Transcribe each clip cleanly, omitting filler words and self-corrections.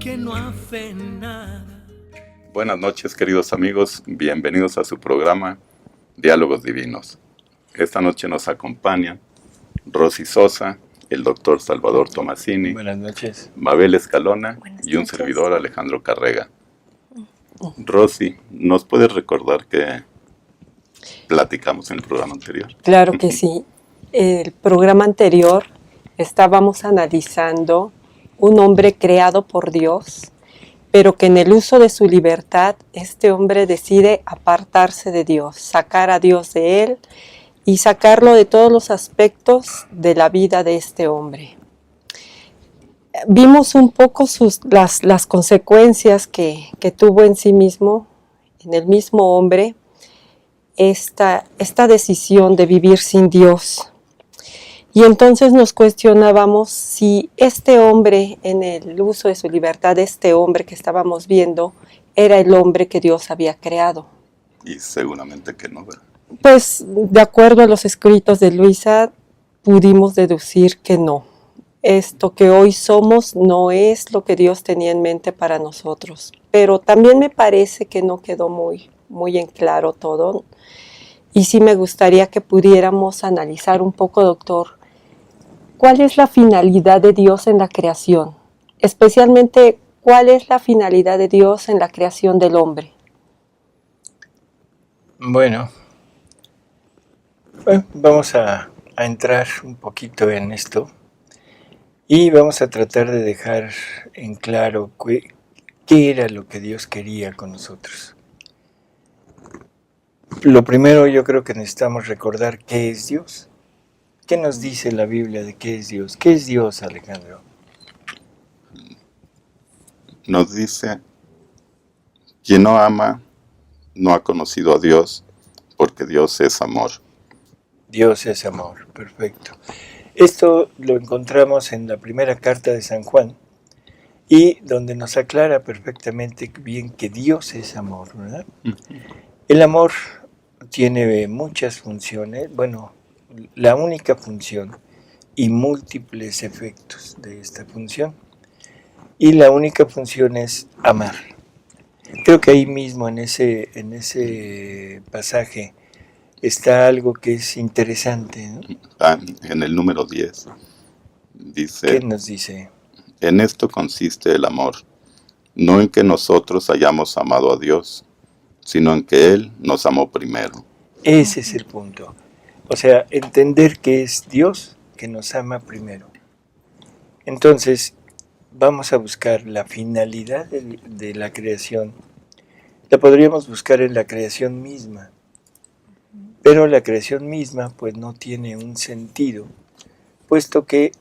que no hace nada. Buenas noches, queridos amigos, bienvenidos a su programa Diálogos Divinos. Esta noche nos acompañan Rosy Sosa, el doctor Salvador Tomasini, buenas noches, Mabel Escalona Buenas y un noches. servidor Alejandro Carrega. Rosy, ¿nos puedes recordar qué platicamos en el programa anterior? Claro que sí. El programa anterior estábamos analizando un hombre creado por Dios, pero que en el uso de su libertad, este hombre decide apartarse de Dios, sacar a Dios de él y sacarlo de todos los aspectos de la vida de este hombre. Vimos un poco las consecuencias que tuvo en sí mismo, en el mismo hombre, esta decisión de vivir sin Dios. Y entonces nos cuestionábamos si este hombre, en el uso de su libertad, este hombre que estábamos viendo, era el hombre que Dios había creado. Y seguramente que no, ¿verdad? Pues, de acuerdo a los escritos de Luisa, pudimos deducir que no. Esto que hoy somos no es lo que Dios tenía en mente para nosotros. Pero también me parece que no quedó muy en claro todo. Y sí me gustaría que pudiéramos analizar un poco, doctor, ¿cuál es la finalidad de Dios en la creación? Especialmente, ¿cuál es la finalidad de Dios en la creación del hombre? Bueno, vamos a entrar un poquito en esto y vamos a tratar de dejar en claro qué era lo que Dios quería con nosotros. Lo primero, yo creo que necesitamos recordar qué es Dios. ¿Qué nos dice la Biblia de qué es Dios? ¿Qué es Dios, Alejandro? Nos dice, quien no ama no ha conocido a Dios, porque Dios es amor. Dios es amor, perfecto. Esto lo encontramos en la primera carta de San Juan, y donde nos aclara perfectamente bien que Dios es amor, ¿verdad? El amor tiene muchas funciones, bueno, la única función y múltiples efectos de esta función. Y la única función es amar. Creo que ahí mismo en ese pasaje está algo que es interesante, ¿no? En el número 10 dice, ¿Qué nos dice? En esto consiste el amor, no en que nosotros hayamos amado a Dios, sino en que Él nos amó primero. Ese es el punto. O sea, entender que es Dios que nos ama primero. Entonces, vamos a buscar la finalidad de la creación. La podríamos buscar en la creación misma. Pero la creación misma pues no tiene un sentido, puesto que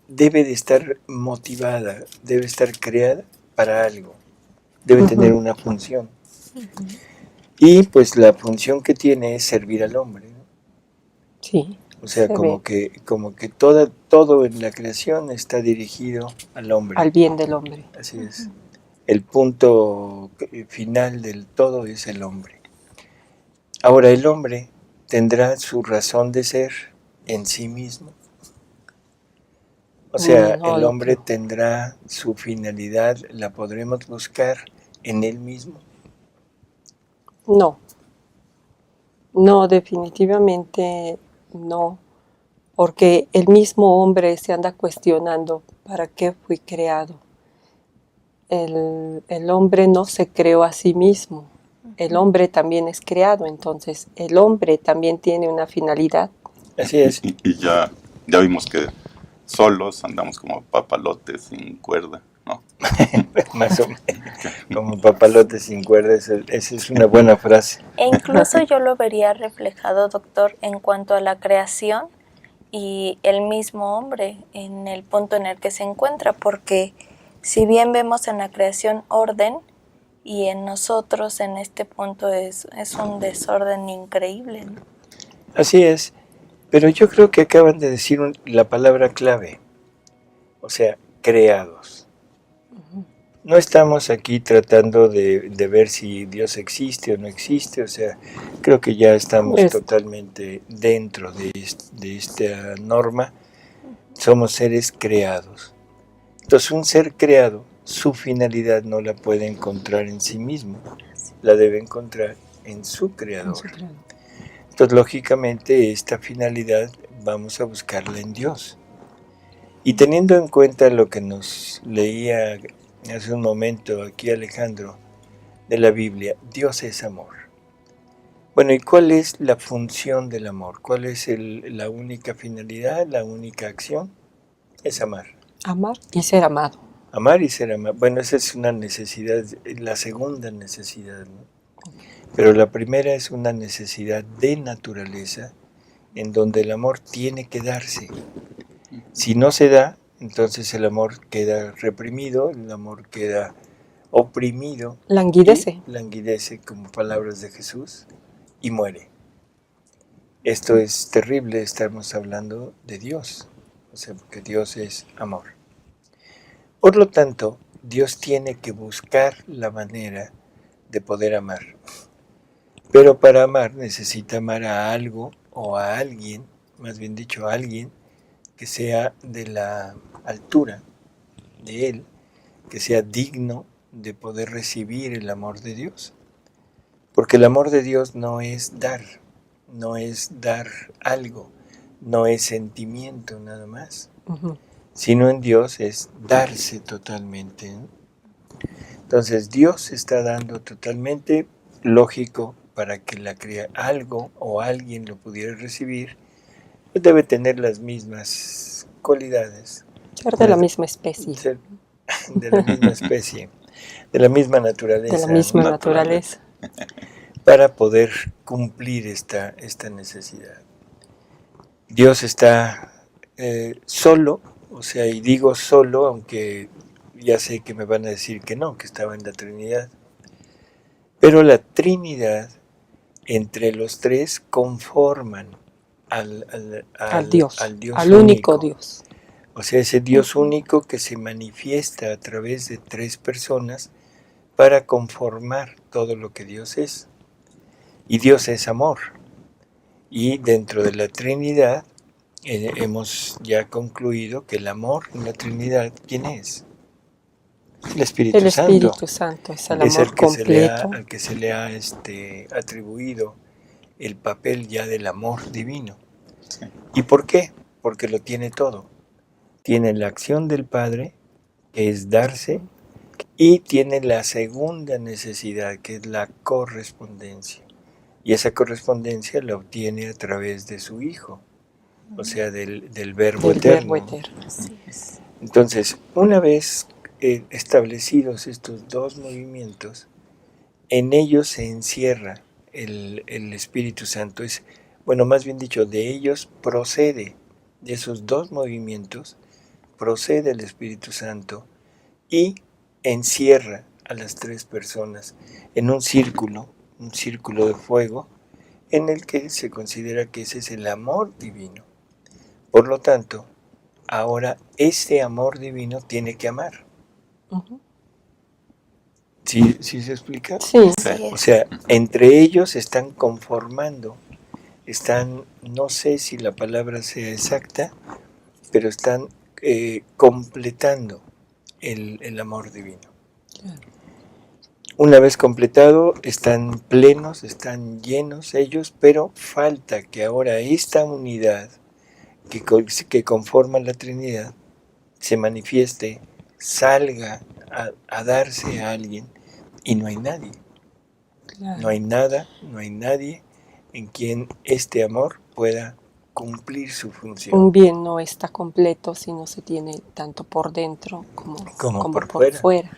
debe de estar motivada, debe estar creada para algo, debe tener una función. Y pues la función que tiene es servir al hombre, ¿no? Sí. O sea, como que todo en la creación está dirigido al hombre. Al bien del hombre. Así es. El punto final del todo es el hombre. Ahora, el hombre tendrá su razón de ser en sí mismo. O sea, el hombre tendrá su finalidad, la podremos buscar en él mismo. No, definitivamente no, porque el mismo hombre se anda cuestionando para qué fui creado. El hombre no se creó a sí mismo, el hombre también es creado, entonces el hombre también tiene una finalidad. Así es. Y ya vimos que solos andamos como papalotes sin cuerda, ¿no? Más o menos, como papalotes sin cuerda, esa es una buena frase. E incluso yo lo vería reflejado, doctor, en cuanto a la creación y el mismo hombre en el punto en el que se encuentra, porque si bien vemos en la creación orden, y en nosotros en este punto es un desorden increíble, ¿no? Así es, pero yo creo que acaban de decir la palabra clave, o sea, creados. No estamos aquí tratando de ver si Dios existe o no existe, o sea, creo que ya estamos totalmente dentro de esta norma. Somos seres creados. Entonces un ser creado, su finalidad no la puede encontrar en sí mismo, la debe encontrar en su creador. Entonces lógicamente esta finalidad vamos a buscarla en Dios. Y teniendo en cuenta lo que nos leía hace un momento aquí Alejandro de la Biblia, Dios es amor. Bueno, ¿y cuál es la función del amor? ¿Cuál es la única finalidad, la única acción? Es amar. Amar y ser amado. Amar y ser amado. Bueno, esa es una necesidad, la segunda necesidad, ¿no? Pero la primera es una necesidad de naturaleza en donde el amor tiene que darse. Si no se da, entonces el amor queda reprimido, el amor queda oprimido. Languidece. Languidece, como palabras de Jesús, y muere. Esto es terrible, estamos hablando de Dios, o sea, porque Dios es amor. Por lo tanto, Dios tiene que buscar la manera de poder amar. Pero para amar necesita amar a algo o a alguien, más bien dicho, a alguien que sea de la altura de Él, que sea digno de poder recibir el amor de Dios. Porque el amor de Dios no es dar algo, no es sentimiento nada más, sino en Dios es darse totalmente. Entonces Dios está dando totalmente, lógico, para que algo o alguien lo pudiera recibir, pues debe tener las mismas cualidades. Ser de la misma especie. Ser de la misma especie, de la misma naturaleza. De la misma naturaleza. Para poder cumplir esta necesidad. Dios está solo, o sea, y digo solo, aunque ya sé que me van a decir que no, que estaba en la Trinidad. Pero la Trinidad, entre los tres, conforman al Dios, al único Dios. O sea, ese Dios único que se manifiesta a través de tres personas para conformar todo lo que Dios es. Y Dios es amor. Y dentro de la Trinidad hemos ya concluido que el amor en la Trinidad, ¿quién es? El Espíritu Santo. El Espíritu Santo es el amor completo. Al que se le ha atribuido el papel ya del amor divino. Sí. ¿Y por qué? Porque lo tiene todo. Tiene la acción del Padre, que es darse, y tiene la segunda necesidad, que es la correspondencia. Y esa correspondencia la obtiene a través de su Hijo, o sea, del Verbo Eterno. Así es. Entonces, una vez establecidos estos dos movimientos, en ellos se encierra el Espíritu Santo. Bueno, más bien dicho, de ellos procede, de esos dos movimientos, procede el Espíritu Santo y encierra a las tres personas en un círculo de fuego, en el que se considera que ese es el amor divino. Por lo tanto, ahora este amor divino tiene que amar. ¿Sí se explica? Sí. O sea, entre ellos están conformando, no sé si la palabra sea exacta, pero están completando el amor divino. Una vez completado, están plenos, están llenos ellos, pero falta que ahora esta unidad que conforma la Trinidad se manifieste, salga a darse a alguien, y no hay nadie. Claro. No hay nada, no hay nadie en quien este amor pueda cumplir su función. Un bien no está completo si no se tiene tanto por dentro como por fuera.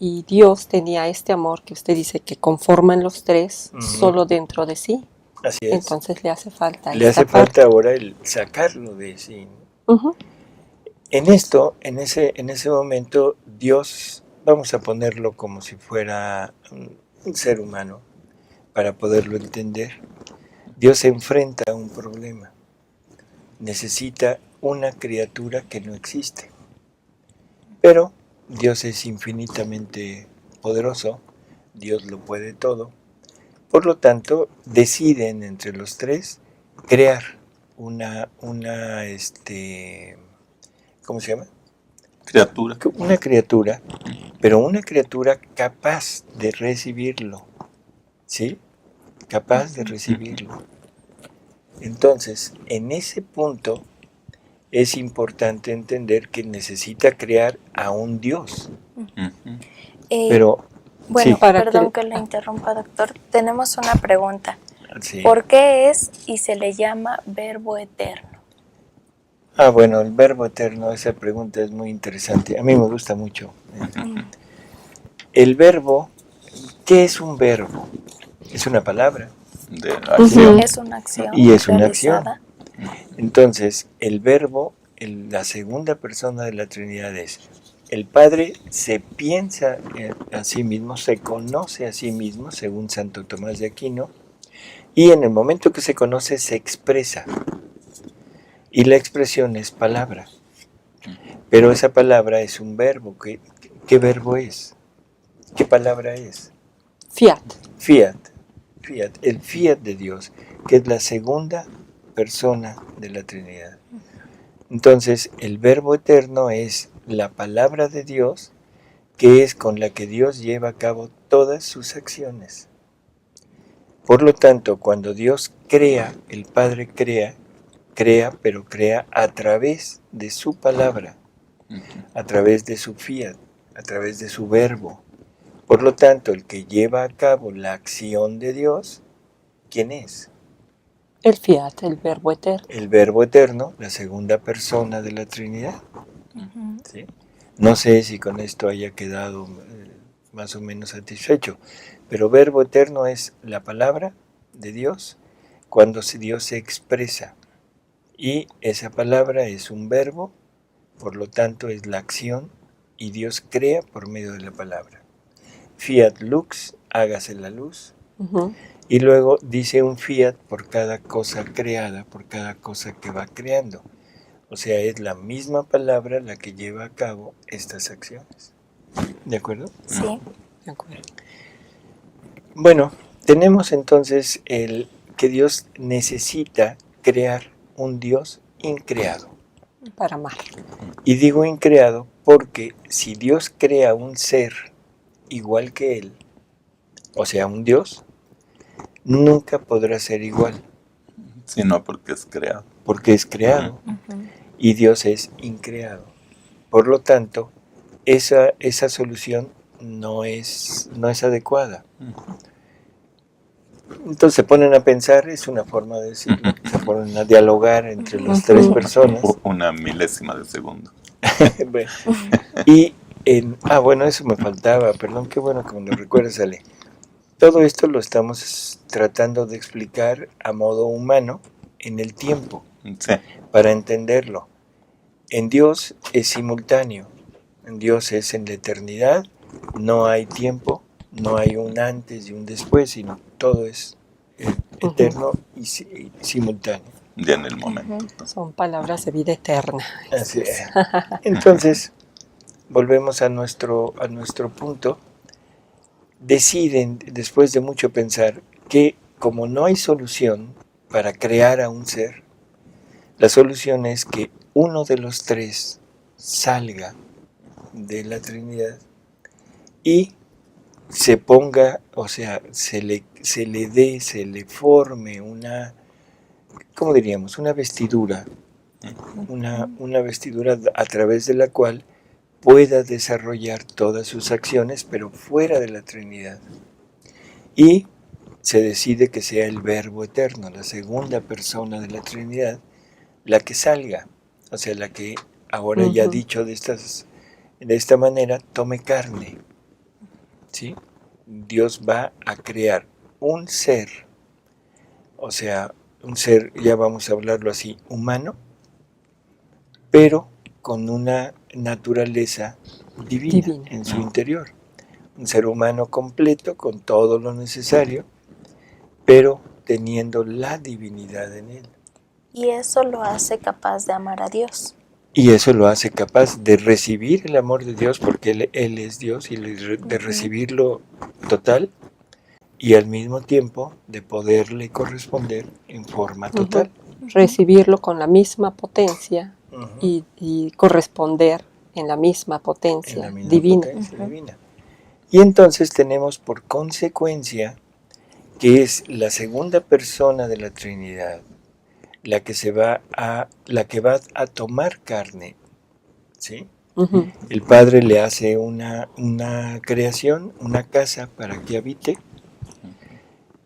Y Dios tenía este amor que usted dice que conforman los tres solo dentro de sí. Así es. Entonces le hace falta falta ahora el sacarlo de sí. En ese momento, Dios, vamos a ponerlo como si fuera un ser humano, para poderlo entender. Dios se enfrenta a un problema. Necesita una criatura que no existe. Pero Dios es infinitamente poderoso, Dios lo puede todo. Por lo tanto, deciden entre los tres crear una ¿cómo se llama? Criatura. una criatura, pero una criatura capaz de recibirlo, ¿sí? Capaz de recibirlo. Entonces, en ese punto es importante entender que necesita crear a un Dios. Ujú. Pero, Bueno, sí, Para perdón que- que le interrumpa, doctor. Tenemos una pregunta. sí. ¿Por qué es y se le llama verbo eterno? Ah, bueno, el verbo eterno, esa pregunta es muy interesante. A mí me gusta mucho. El verbo, ¿qué es un verbo? Es una palabra De acción. Es una acción y es una acción. realizada. Entonces, el verbo, la segunda persona de la Trinidad es, el Padre se piensa a sí mismo, se conoce a sí mismo, según Santo Tomás de Aquino, y en el momento que se conoce se expresa. Y la expresión es palabra. Pero esa palabra es un verbo. ¿Qué verbo es? ¿Qué palabra es? Fiat. Fiat. Fiat. El fiat de Dios, que es la segunda persona de la Trinidad. Entonces, el verbo eterno es la palabra de Dios, que es con la que Dios lleva a cabo todas sus acciones. Por lo tanto, cuando Dios crea, el Padre crea, pero crea a través de su palabra, a través de su fiat, a través de su verbo. Por lo tanto, el que lleva a cabo la acción de Dios, ¿quién es? El fiat, el verbo eterno. El verbo eterno, la segunda persona de la Trinidad. ¿Sí? No sé si con esto haya quedado más o menos satisfecho, pero verbo eterno es la palabra de Dios cuando Dios se expresa. Y esa palabra es un verbo, por lo tanto es la acción, y Dios crea por medio de la palabra. Fiat lux, hágase la luz. Ujú. Y luego dice un fiat por cada cosa creada, por cada cosa que va creando. O sea, es la misma palabra la que lleva a cabo estas acciones. ¿De acuerdo? Sí. De acuerdo. Bueno, tenemos entonces el que Dios necesita crear un Dios increado. Para amar. Y digo increado porque si Dios crea un ser igual que Él, o sea, un Dios, nunca podrá ser igual, Sino porque es creado. porque es creado. Y Dios es increado. Por lo tanto, esa solución no es adecuada. Entonces se ponen a pensar, es una forma de decirlo, se ponen a dialogar entre las tres personas. Una milésima de segundo. Bueno, y bueno, eso me faltaba, perdón, qué bueno que me lo recuerdas, Ale. Todo esto lo estamos tratando de explicar a modo humano en el tiempo, Sí. para entenderlo. En Dios es simultáneo, en Dios es en la eternidad, no hay tiempo, no hay un antes y un después, sino todo es eterno y simultáneo. Ya en el momento. Son palabras de vida eterna. Así es. Entonces, volvemos a nuestro punto. Deciden, después de mucho pensar, que como no hay solución para crear a un ser, la solución es que uno de los tres salga de la Trinidad y se ponga, o sea, se le forme una, ¿cómo diríamos? Una vestidura, una vestidura a través de la cual pueda desarrollar todas sus acciones, pero fuera de la Trinidad. Y se decide que sea el Verbo eterno, la segunda persona de la Trinidad, la que salga, o sea, la que ahora ya dicho de esta manera, tome carne. ¿Sí? Dios va a crear un ser, o sea, un ser, ya vamos a hablarlo así, humano, pero con una naturaleza divina en su interior. Un ser humano completo, con todo lo necesario, pero teniendo la divinidad en él. Y eso lo hace capaz de amar a Dios. Y eso lo hace capaz de recibir el amor de Dios, porque Él es Dios, y de recibirlo total, y al mismo tiempo de poderle corresponder en forma total. Recibirlo con la misma potencia y corresponder en la misma en potencia la misma divina. potencia divina. Y entonces tenemos por consecuencia que es la segunda persona de la Trinidad la que va a tomar carne, ¿sí? Ujú. El Padre le hace una creación, una casa para que habite,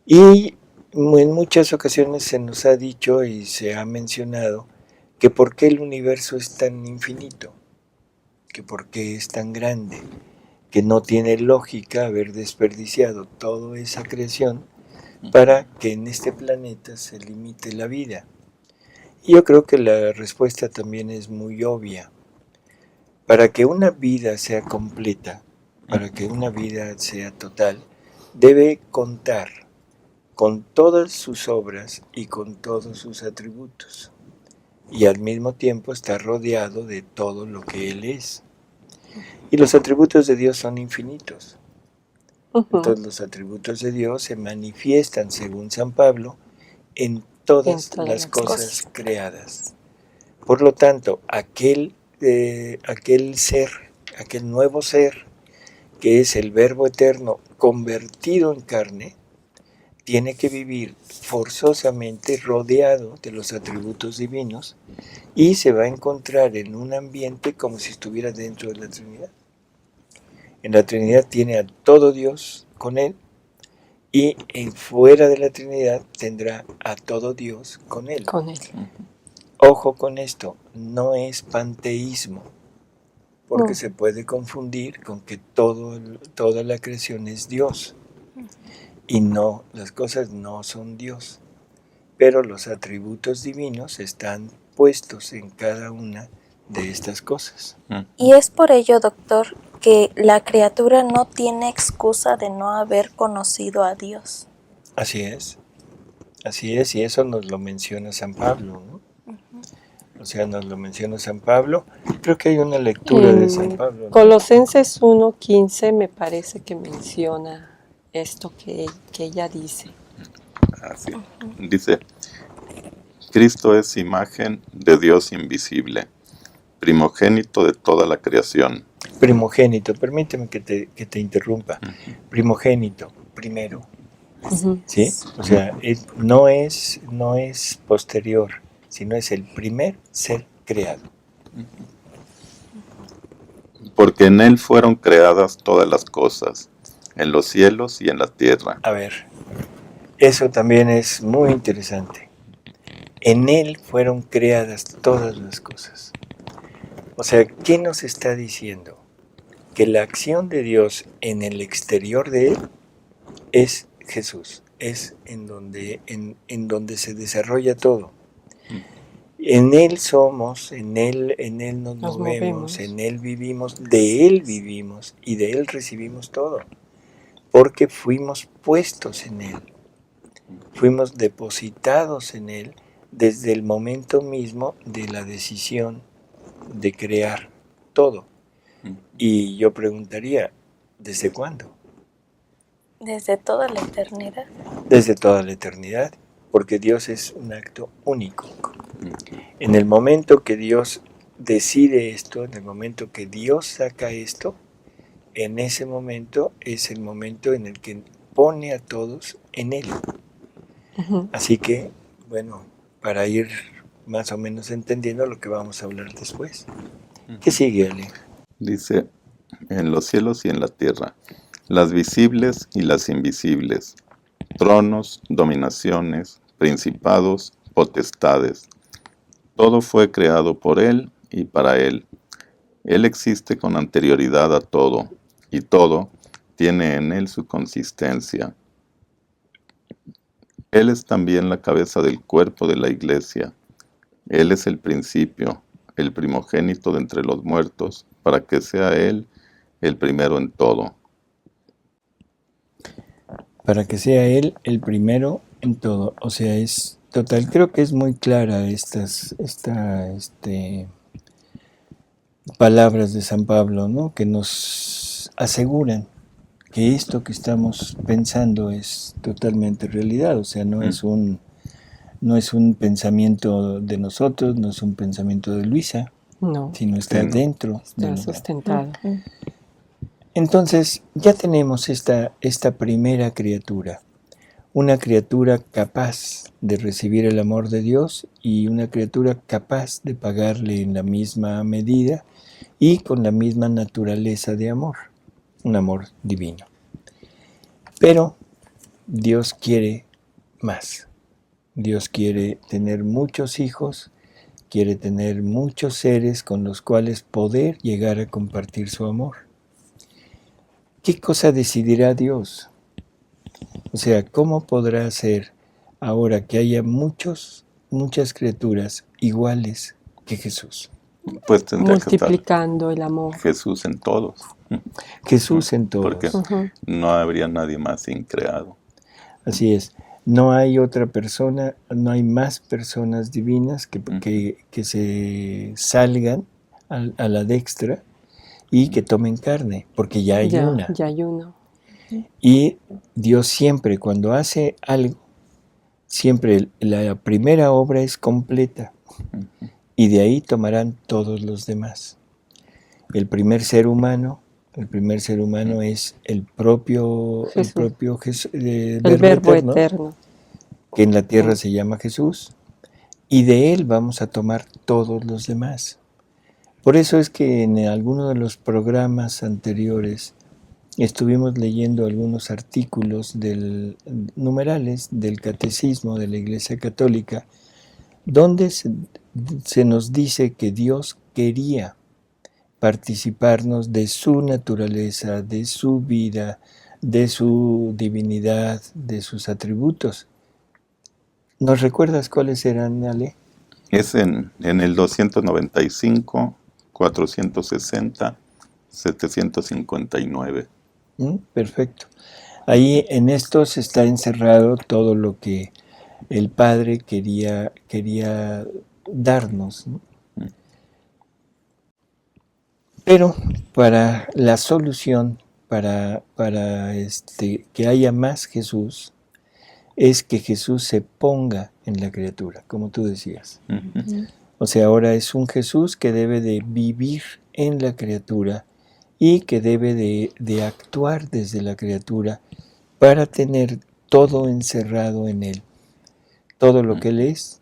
y en muchas ocasiones se nos ha dicho y se ha mencionado que por qué el universo es tan infinito, que por qué es tan grande, que no tiene lógica haber desperdiciado toda esa creación para que en este planeta se limite la vida. Y yo creo que la respuesta también es muy obvia. Para que una vida sea completa, para que una vida sea total, debe contar con todas sus obras y con todos sus atributos. Y al mismo tiempo está rodeado de todo lo que Él es. Y los atributos de Dios son infinitos. Ujú. Entonces los atributos de Dios se manifiestan, según San Pablo, en todas En todas las las cosas creadas. Por lo tanto, aquel ser, aquel nuevo ser, que es el Verbo eterno convertido en carne, tiene que vivir forzosamente rodeado de los atributos divinos y se va a encontrar en un ambiente como si estuviera dentro de la Trinidad. En la Trinidad tiene a todo Dios con él, y fuera de la Trinidad tendrá a todo Dios con él. Con él. Ojo con esto, no es panteísmo, porque No. se puede confundir con que toda la creación es Dios. Y no, las cosas no son Dios, pero los atributos divinos están puestos en cada una de estas cosas. Y es por ello, doctor, que la criatura no tiene excusa de no haber conocido a Dios. Así es, y eso nos lo menciona San Pablo, ¿no? O sea, nos lo menciona San Pablo. Creo que hay una lectura de San Pablo, ¿no? Colosenses 1:15 me parece que menciona esto que ella dice. Así. Dice, Cristo es imagen de Dios invisible, primogénito de toda la creación. Primogénito, permíteme que te interrumpa. Primogénito, primero, Ujú. ¿sí? O sea, no es posterior, sino es el primer ser creado. Porque en Él fueron creadas todas las cosas, en los cielos y en la tierra. A ver, eso también es muy interesante. En Él fueron creadas todas las cosas. O sea, ¿qué nos está diciendo? Que la acción de Dios en el exterior de Él es Jesús, es en donde se desarrolla todo. En Él somos, en Él nos movemos, en Él vivimos y de Él recibimos todo. Porque fuimos puestos en Él, fuimos depositados en Él desde el momento mismo de la decisión de crear todo. Y yo preguntaría, ¿desde cuándo? Desde toda la eternidad. Desde toda la eternidad, porque Dios es un acto único. En el momento que Dios decide esto, en el momento que Dios saca esto, en ese momento es el momento en el que pone a todos en Él. Ujú. Así que, bueno, para ir más o menos entendiendo lo que vamos a hablar después. ¿Qué sigue, Ale? Dice, en los cielos y en la tierra, las visibles y las invisibles, tronos, dominaciones, principados, potestades. Todo fue creado por Él y para Él. Él existe con anterioridad a todo, y todo tiene en Él su consistencia. Él es también la cabeza del cuerpo de la Iglesia. Él es el principio, el primogénito de entre los muertos, para que sea Él el primero en todo. Para que sea Él el primero en todo. O sea, es total. Creo que es muy clara estas palabras de San Pablo, ¿no? Que nos aseguran que esto que estamos pensando es totalmente realidad. O sea, no es un pensamiento de nosotros, no es un pensamiento de Luisa, No, sino está Sí, no. dentro está del hogar. sustentado. Entonces ya tenemos esta primera criatura, una criatura capaz de recibir el amor de Dios y una criatura capaz de pagarle en la misma medida y con la misma naturaleza de amor, un amor divino. Pero Dios quiere más. Dios quiere tener muchos hijos, quiere tener muchos seres con los cuales poder llegar a compartir su amor. ¿Qué cosa decidirá Dios? O sea, ¿cómo podrá ser ahora que haya muchas criaturas iguales que Jesús? Pues tendría que estar Multiplicando el amor. Jesús en todos, Jesús en porque todos. Ujú. no habría nadie más increado. Así es. No hay otra persona, no hay más personas divinas que se salgan a la dextra y que tomen carne, porque ya hay una. Ya hay uno. Y Dios siempre, cuando hace algo, siempre la primera obra es completa y de ahí tomarán todos los demás. El primer ser humano es el propio El verbo eterno. que en la tierra se llama Jesús, y de él vamos a tomar todos los demás. Por eso es que en alguno de los programas anteriores estuvimos leyendo algunos artículos numerales del Catecismo de la Iglesia Católica, donde se nos dice que Dios quería participarnos de su naturaleza, de su vida, de su divinidad, de sus atributos. ¿Nos recuerdas cuáles eran, Ale? Es en el 295, 460, 759. Perfecto. Ahí en estos está encerrado todo lo que el Padre quería darnos, ¿no? Pero para la solución, para que haya más Jesús, es que Jesús se ponga en la criatura, como tú decías. O sea, ahora es un Jesús que debe de vivir en la criatura y que debe de actuar desde la criatura para tener todo encerrado en él. Todo lo que él es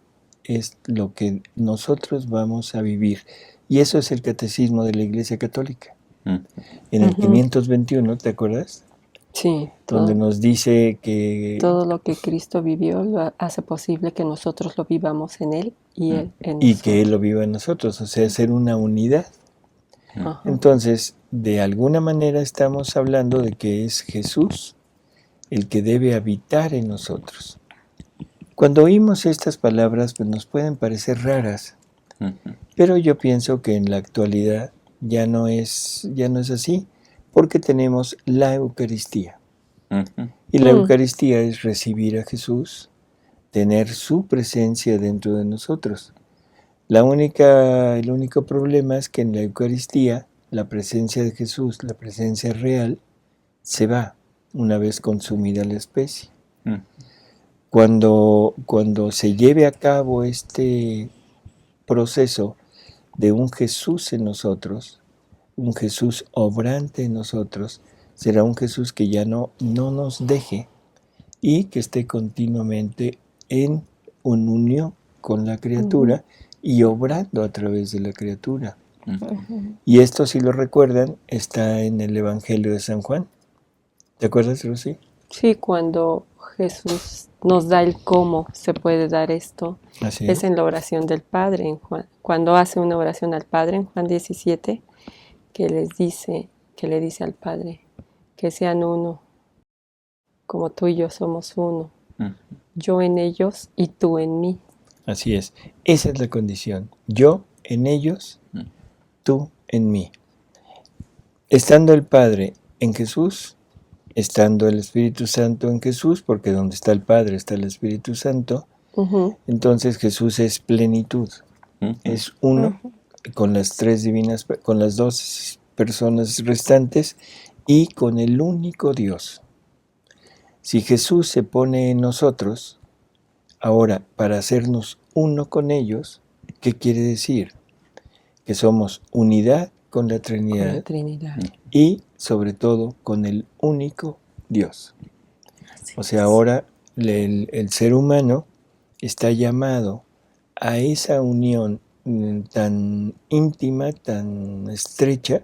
lo que nosotros vamos a vivir. Y eso es el catecismo de la Iglesia Católica. En el 521, ¿te acuerdas? Sí. Donde nos dice que todo lo que Cristo vivió lo hace posible que nosotros lo vivamos en Él y Él en y nosotros. que Él lo viva en nosotros, o sea, ser una unidad. Ajá. Entonces, de alguna manera estamos hablando de que es Jesús el que debe habitar en nosotros. Cuando oímos estas palabras, pues nos pueden parecer raras, pero yo pienso que en la actualidad ya no es así, porque tenemos la Eucaristía. Y la Eucaristía es recibir a Jesús, tener su presencia dentro de nosotros. El único problema es que en la Eucaristía la presencia de Jesús, la presencia real, se va una vez consumida la especie. Cuando se lleve a cabo este proceso de un Jesús en nosotros, un Jesús obrante en nosotros, será un Jesús que ya no nos deje y que esté continuamente en unión con la criatura y obrando a través de la criatura. Y esto, si lo recuerdan, está en el Evangelio de San Juan. ¿Te acuerdas, Rosy? Sí, cuando Jesús nos da el cómo se puede dar esto, Así es en la oración del Padre, en Juan. Cuando hace una oración al Padre, en Juan 17, que le dice al Padre, que sean uno, como tú y yo somos uno, yo en ellos y tú en mí. Así es, esa es la condición. Yo en ellos, tú en mí. Estando el Padre en Jesús, estando el Espíritu Santo en Jesús, porque donde está el Padre está el Espíritu Santo, entonces Jesús es plenitud, es uno con las con las dos personas restantes y con el único Dios. Si Jesús se pone en nosotros, ahora para hacernos uno con ellos, ¿qué quiere decir? que somos unidad con la Con Trinidad la Trinidad. y sobre todo con el único Dios. Así O sea, es. ahora el ser humano está llamado a esa unión tan íntima, tan estrecha,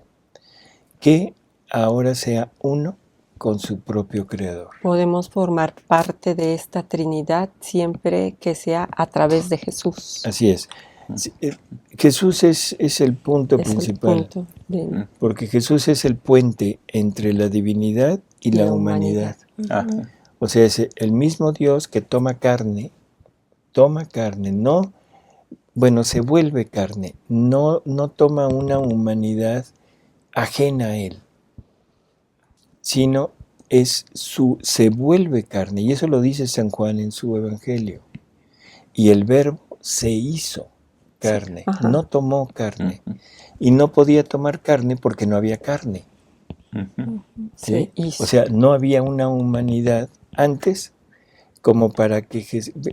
que ahora sea uno con su propio Creador. Podemos formar parte de esta Trinidad siempre que sea a través de Jesús. Así es. Jesús es el punto Es el principal, punto de porque Jesús es el puente entre la divinidad y la la humanidad. Ajá. O sea, es el mismo Dios que toma carne, no, bueno, se vuelve carne, no toma una humanidad ajena a él, sino se vuelve carne, y eso lo dice San Juan en su Evangelio. Y el Verbo se hizo carne, Ajá. no tomó carne, y no podía tomar carne porque no había carne. Ujú. ¿Sí? Se hizo. O sea, no había una humanidad antes como para que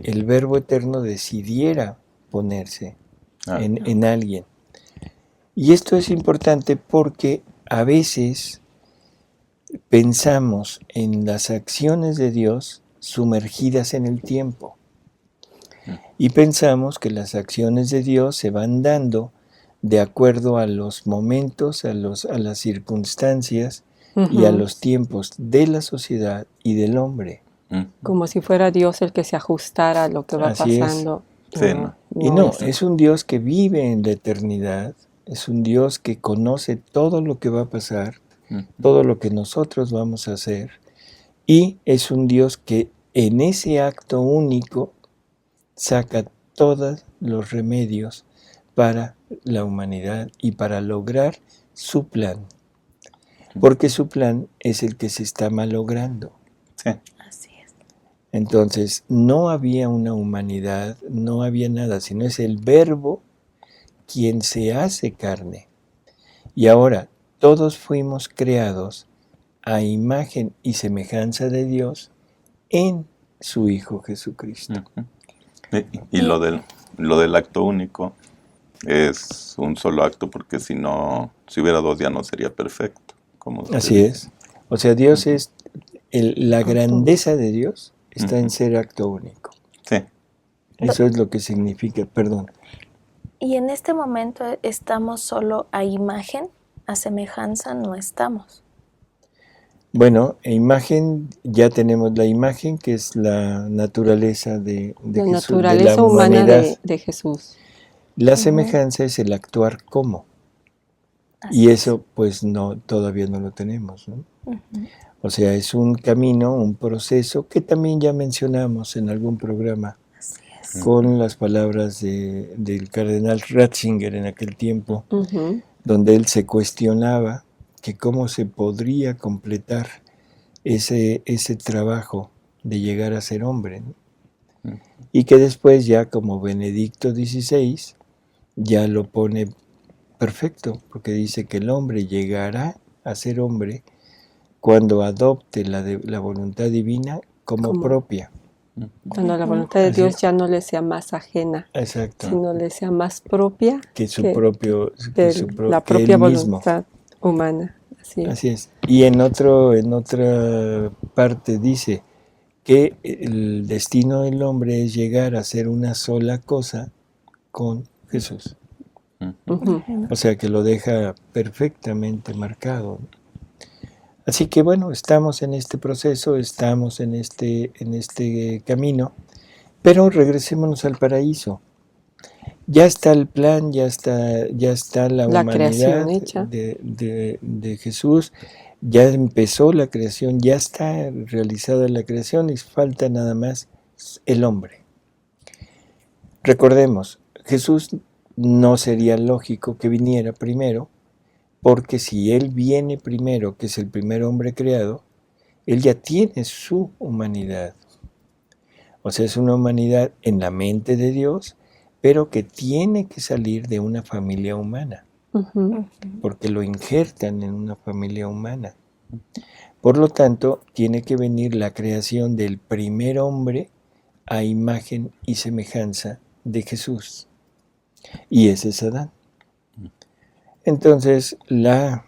el Verbo Eterno decidiera ponerse Ah, en alguien. Y esto es importante porque a veces pensamos en las acciones de Dios sumergidas en el tiempo. Y pensamos que las acciones de Dios se van dando de acuerdo a los momentos, a las circunstancias y a Ujú. los tiempos de la sociedad y del hombre. Como si fuera Dios el que se ajustara a lo que va Así es. pasando. Sí, ¿no? Y no, es- es un Dios que vive en la eternidad, es un Dios que conoce todo lo que va a pasar, todo lo que nosotros vamos a hacer, y es un Dios que en ese acto único saca todos los remedios para la humanidad y para lograr su plan. Porque su plan es el que se está malogrando. Sí. Así es. Entonces, no había una humanidad, no había nada, sino es el Verbo quien se hace carne. Y ahora, todos fuimos creados a imagen y semejanza de Dios en su Hijo Jesucristo. Y lo del acto único es un solo acto, porque si hubiera dos ya no sería perfecto. Como usted Así dice. es. O sea, Dios es, la grandeza de Dios está en ser acto único. Sí. Eso es lo que significa, perdón. Y en este momento estamos solo a imagen, a semejanza no estamos. Bueno, imagen, ya tenemos la imagen, que es la naturaleza de la Jesús, naturaleza de la humana humanidad. de Jesús. La semejanza es el actuar como. Así Y es. eso, pues, todavía no lo tenemos, ¿no? Ujú. O sea, es un camino, un proceso que también ya mencionamos en algún programa Así es. con las palabras del cardenal Ratzinger en aquel tiempo, Ujú. donde él se cuestionaba que cómo se podría completar ese trabajo de llegar a ser hombre, ¿no? Y que después ya como Benedicto XVI ya lo pone perfecto, porque dice que el hombre llegará a ser hombre cuando adopte la voluntad divina como propia. Cuando la voluntad de Así Dios es. ya no le sea más ajena, Exacto. sino le sea más propia Que su que propio, la que propia él mismo. voluntad humana. Así es. Así es. Y en otra parte dice que el destino del hombre es llegar a ser una sola cosa con Jesús. Ujú. O sea que lo deja perfectamente marcado. Así que bueno, estamos en este proceso, estamos en este camino, pero regresémonos al paraíso. Ya está el plan, ya está la La humanidad creación hecha. de Jesús, ya empezó la creación, ya está realizada la creación y falta nada más el hombre. Recordemos, Jesús no sería lógico que viniera primero, porque si Él viene primero, que es el primer hombre creado, Él ya tiene su humanidad. O sea, es una humanidad en la mente de Dios, pero que tiene que salir de una familia humana, Ujú. porque lo injertan en una familia humana. Por lo tanto, tiene que venir la creación del primer hombre a imagen y semejanza de Jesús. Y ese es Adán. Entonces, la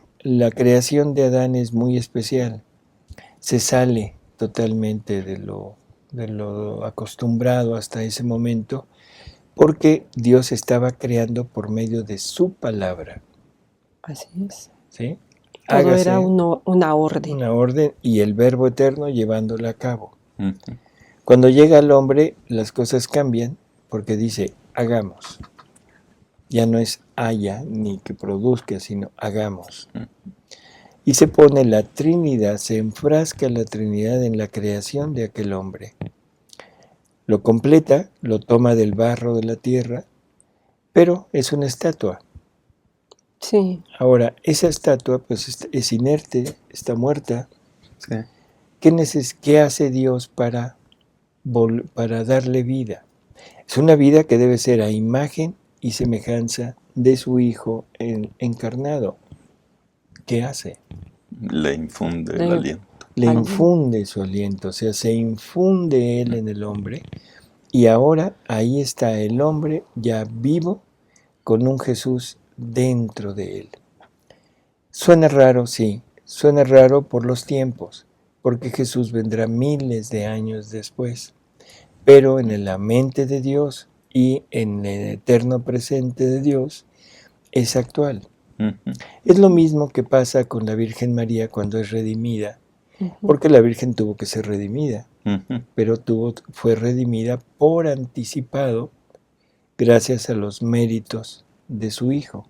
creación de Adán es muy especial. Se sale totalmente de lo acostumbrado hasta ese momento, porque Dios estaba creando por medio de su palabra. Así es. ¿Sí? Todo Hágase era una orden. una orden y el Verbo eterno llevándola a cabo. Ujú. Cuando llega el hombre, las cosas cambian porque dice, hagamos. Ya no es haya ni que produzca, sino hagamos. Y se pone la Trinidad, se enfrasca la Trinidad en la creación de aquel hombre. Lo completa, lo toma del barro de la tierra, pero es una estatua. Sí, Ahora, esa estatua pues es inerte, está muerta. Sí. ¿Qué hace Dios para darle vida? Es una vida que debe ser a imagen y semejanza de su Hijo encarnado. ¿Qué hace? Le infunde el Le- aliento. Le Aliento. infunde su aliento, o sea, se infunde Él en el hombre y ahora ahí está el hombre ya vivo con un Jesús dentro de él. Suena raro, sí, suena raro por los tiempos, porque Jesús vendrá miles de años después, pero en la mente de Dios y en el eterno presente de Dios es actual. Ujú. Es lo mismo que pasa con la Virgen María cuando es redimida, ujú, porque la Virgen tuvo que ser redimida, Ujú. pero fue redimida por anticipado gracias a los méritos de su Hijo,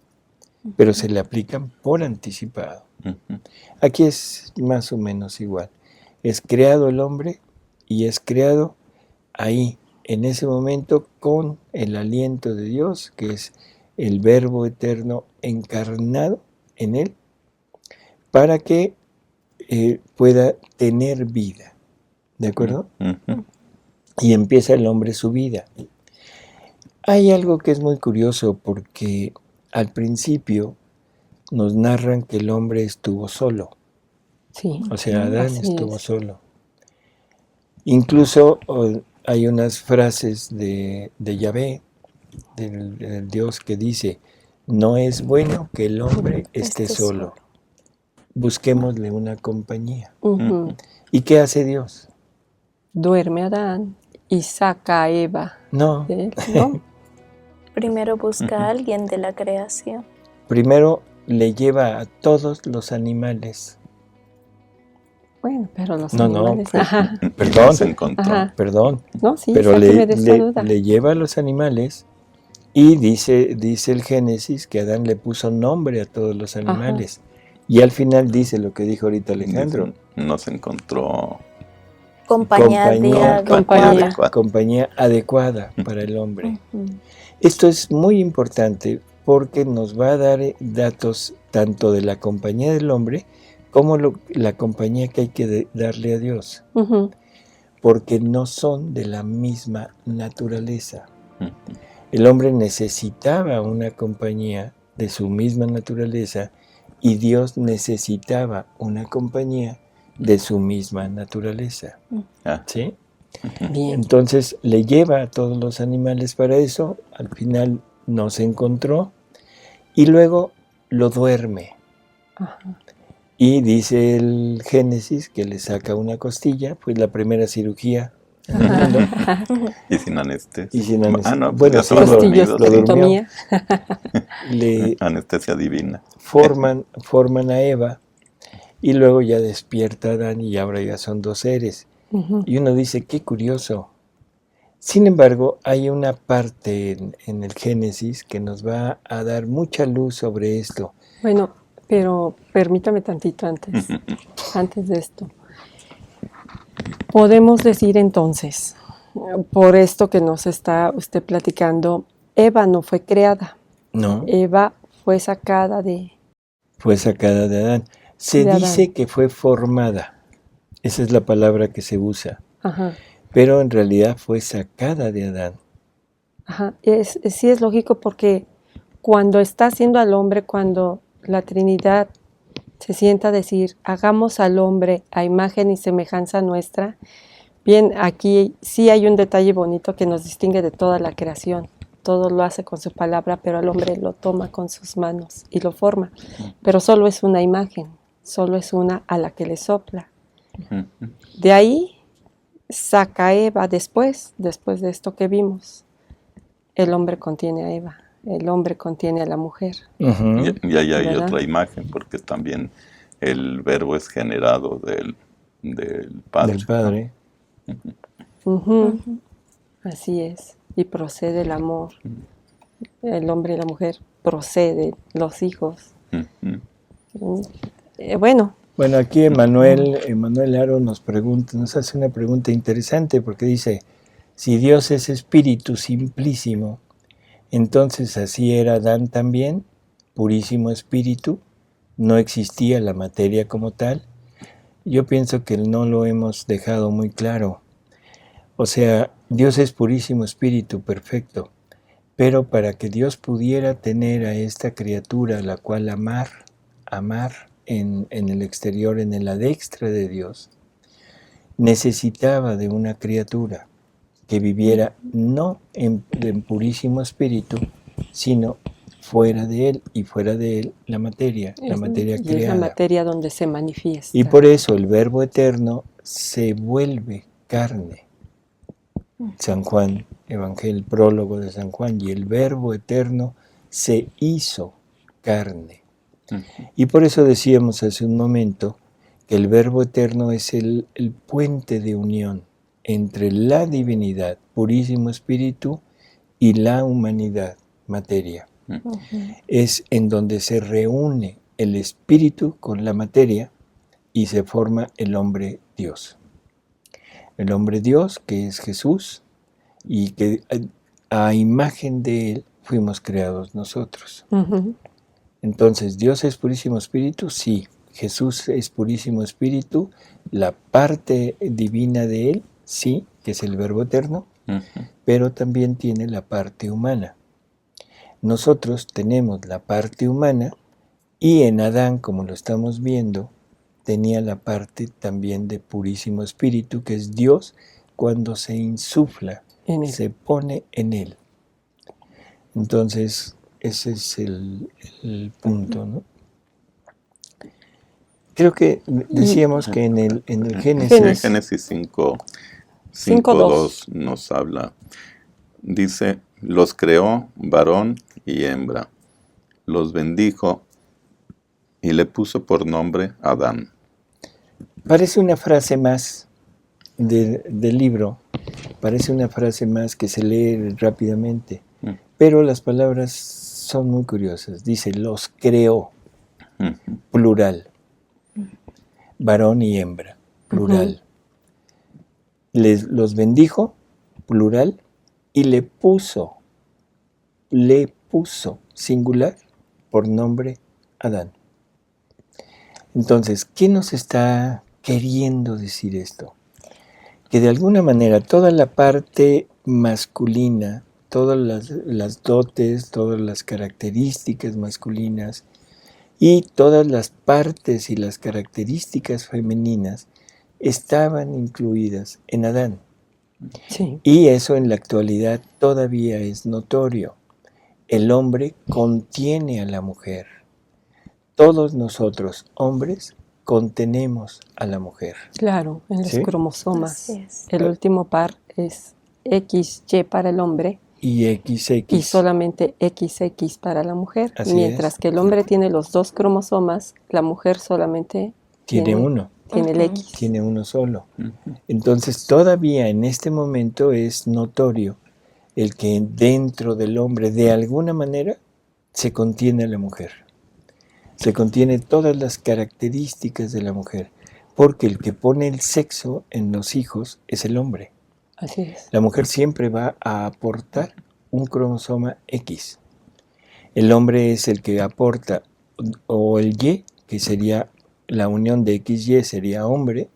pero se le aplican por anticipado. Ujú. Aquí es más o menos igual. Es creado el hombre y es creado ahí, en ese momento, con el aliento de Dios, que es el Verbo eterno encarnado en él, para que pueda tener vida. ¿De acuerdo? Ujú. Y empieza el hombre su vida. Hay algo que es muy curioso porque al principio nos narran que el hombre estuvo solo. sí. O sea, Adán Así estuvo es. solo. Incluso hay unas frases de Yahvé, del Dios, que dice, no es bueno que el hombre esté solo. Busquémosle una compañía. Ujú. ¿Y qué hace Dios? Duerme Adán y saca a Eva No, de él, ¿no? Primero busca a alguien de la creación. primero le lleva a todos los animales. Bueno, pero los No, no, animales. pues, Ajá, Perdón. Se encontró. ajá. Perdón, No, sí, pero sáqueme de esa duda. le lleva a los animales y dice el Génesis que Adán le puso nombre a todos los animales. Y al final dice lo que dijo ahorita Alejandro, Dicen, no se encontró Compañía Compañía. adecuada. compañía adecuada para el hombre. Ujú. Esto es muy importante porque nos va a dar datos tanto de la compañía del hombre como la compañía que hay que darle a Dios, Ujú. porque no son de la misma naturaleza. Ujú. El hombre necesitaba una compañía de su misma naturaleza y Dios necesitaba una compañía de su misma naturaleza. Ah. ¿Sí? Bien. Entonces le lleva a todos los animales para eso, al final no se encontró y luego lo duerme. Ajá. Y dice el Génesis que le saca una costilla, fue la primera cirugía en el mundo. Y sin anestesia. Y sin anestesia. Ah, no, pues Bueno, ya sí, estaba dormido. lo durmió. Costillostomía. Le Anestesia divina. forman a Eva y luego ya despierta a Adán y ahora ya son dos seres. Ujú. Y uno dice, qué curioso. Sin embargo, hay una parte en el Génesis que nos va a dar mucha luz sobre esto. Bueno, pero permítame tantito antes de esto. Podemos decir entonces, por esto que nos está usted platicando, Eva no fue creada, No, Eva fue sacada de... fue sacada de Adán. Se De dice Adán. que fue formada. Esa es la palabra que se usa. Ajá, Pero en realidad fue sacada de Adán. ajá. Sí es lógico porque cuando está haciendo al hombre, cuando la Trinidad se sienta a decir, hagamos al hombre a imagen y semejanza nuestra, bien, aquí sí hay un detalle bonito que nos distingue de toda la creación. todo lo hace con su palabra, pero al hombre lo toma con sus manos y lo forma. Pero solo es una imagen, solo es una a la que le sopla. De ahí saca a Eva después de esto que vimos. El hombre contiene a Eva, el hombre contiene a la mujer. Y ahí hay ¿Verdad? otra imagen, porque también el verbo es generado del Padre. Del Padre. Ujú. Así es. Y procede el amor. El hombre y la mujer proceden los hijos. Bueno, Bueno, aquí Emanuel Aro nos hace una pregunta interesante porque dice, si Dios es espíritu simplísimo, entonces así era Adán también, purísimo espíritu, no existía la materia como tal. Yo pienso que no lo hemos dejado muy claro. O sea, Dios es purísimo espíritu, perfecto, pero para que Dios pudiera tener a esta criatura, la cual amar en el exterior, en el adextra de Dios, necesitaba de una criatura que viviera no en purísimo espíritu, sino fuera de él, y fuera de él la materia y es creada. la materia donde se manifiesta. Y por eso el Verbo eterno se vuelve carne. San Juan, Evangelio, prólogo de San Juan, y el Verbo eterno se hizo carne. Y por eso decíamos hace un momento que el Verbo eterno es el puente de unión entre la divinidad, purísimo espíritu, y la humanidad, materia. Es en donde se reúne el espíritu con la materia y se forma el hombre Dios. El hombre Dios, que es Jesús, y que a imagen de él fuimos creados nosotros. Entonces, ¿Dios es purísimo espíritu? Sí. ¿Jesús es purísimo espíritu? La parte divina de él, sí, que es el Verbo eterno, pero también tiene la parte humana. Nosotros tenemos la parte humana, y en Adán, como lo estamos viendo, tenía la parte también de purísimo espíritu, que es Dios cuando se insufla, se pone en él. Entonces, ese es el punto, ¿no? Creo que decíamos que en el Génesis... Génesis 5:2 nos habla. Dice, los creó varón y hembra, los bendijo y le puso por nombre Adán. Parece una frase más del libro, parece una frase más que se lee rápidamente, pero las palabras son muy curiosas. Dice, los creó, plural, varón y hembra, plural. Los bendijo, plural, y le puso, singular, por nombre Adán. Entonces, ¿qué nos está queriendo decir esto? Que de alguna manera toda la parte masculina, todas las dotes, todas las características masculinas y todas las partes y las características femeninas estaban incluidas en Adán. Sí. Y eso en la actualidad todavía es notorio. El hombre contiene a la mujer. Todos nosotros, hombres, contenemos a la mujer. Claro, en los ¿Sí? cromosomas. Así es. El último par es XY para el hombre Y XX. y solamente XX para la mujer. Así mientras es. que el hombre tiene los dos cromosomas, la mujer solamente Tiene uno. Tiene el X. Tiene uno solo. Entonces todavía en este momento es notorio el que dentro del hombre de alguna manera se contiene a la mujer. Se contiene todas las características de la mujer, porque el que pone el sexo en los hijos es el hombre. Así es. La mujer siempre va a aportar un cromosoma X. El hombre es el que aporta o el Y, que sería la unión de XY, sería hombre,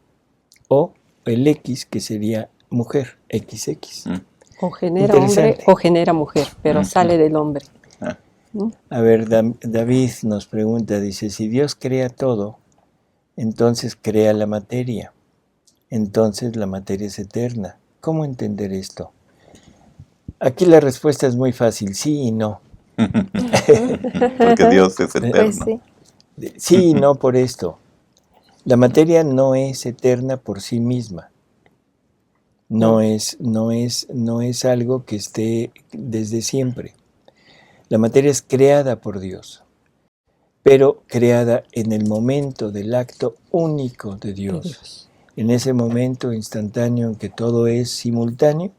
o el X, que sería mujer, XX. O genera hombre o genera mujer, pero sale del hombre. A ver, David nos pregunta, dice, si Dios crea todo, entonces crea la materia. Entonces la materia es eterna. ¿Cómo entender esto? Aquí la respuesta es muy fácil, sí y no. Porque Dios es eterno. Pues sí. Sí y no por esto. La materia no es eterna por sí misma. No es algo que esté desde siempre. La materia es creada por Dios, pero creada en el momento del acto único de Dios. En ese momento instantáneo en que todo es simultáneo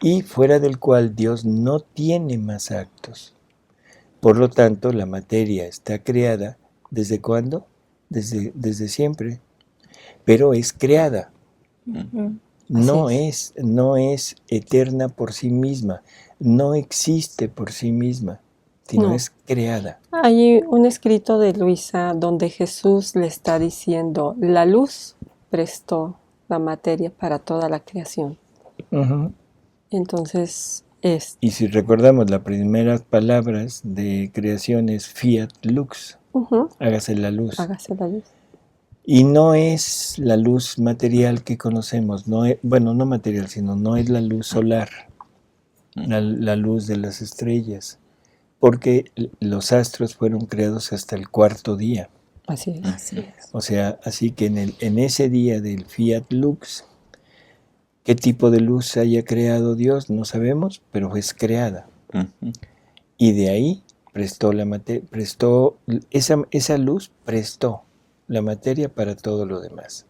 y fuera del cual Dios no tiene más actos. Por lo tanto, la materia está creada, ¿desde cuándo? Desde siempre, pero es creada. No es eterna por sí misma, no existe por sí misma, sino es creada. Hay un escrito de Luisa donde Jesús le está diciendo, la luz prestó la materia para toda la creación. Uh-huh. Entonces, y si recordamos las primeras palabras de creación es fiat lux, hágase la luz. Hágase la luz. Y no es la luz material que conocemos, no material, sino no es la luz solar, la luz de las estrellas, porque los astros fueron creados hasta el cuarto día. Así es. O sea, así que en ese día del fiat lux, ¿qué tipo de luz haya creado Dios? No sabemos, pero es creada. Y de ahí esa luz prestó la materia para todo lo demás.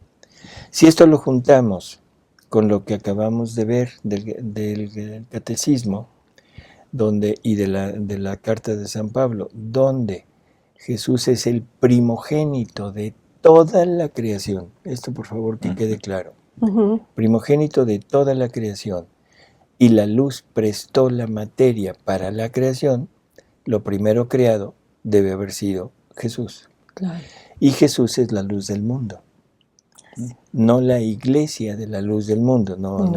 Si esto lo juntamos con lo que acabamos de ver del catecismo y de la carta de San Pablo, donde Jesús es el primogénito de toda la creación, esto por favor que quede claro, primogénito de toda la creación, y la luz prestó la materia para la creación, lo primero creado debe haber sido Jesús. Claro. Y Jesús es la luz del mundo. No la iglesia de la luz del mundo, no.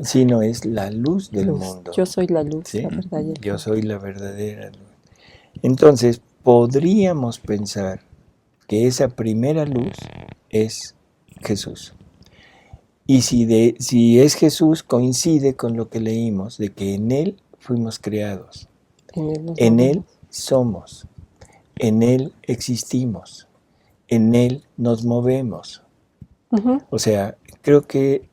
Sino es la luz del mundo. Yo soy la luz, ¿sí? la verdad. Yo soy la verdadera luz. Entonces, podríamos pensar que esa primera luz es Jesús. Y si es Jesús, coincide con lo que leímos, de que en Él fuimos creados. En Él somos. En Él existimos. En Él nos movemos. O sea, creo que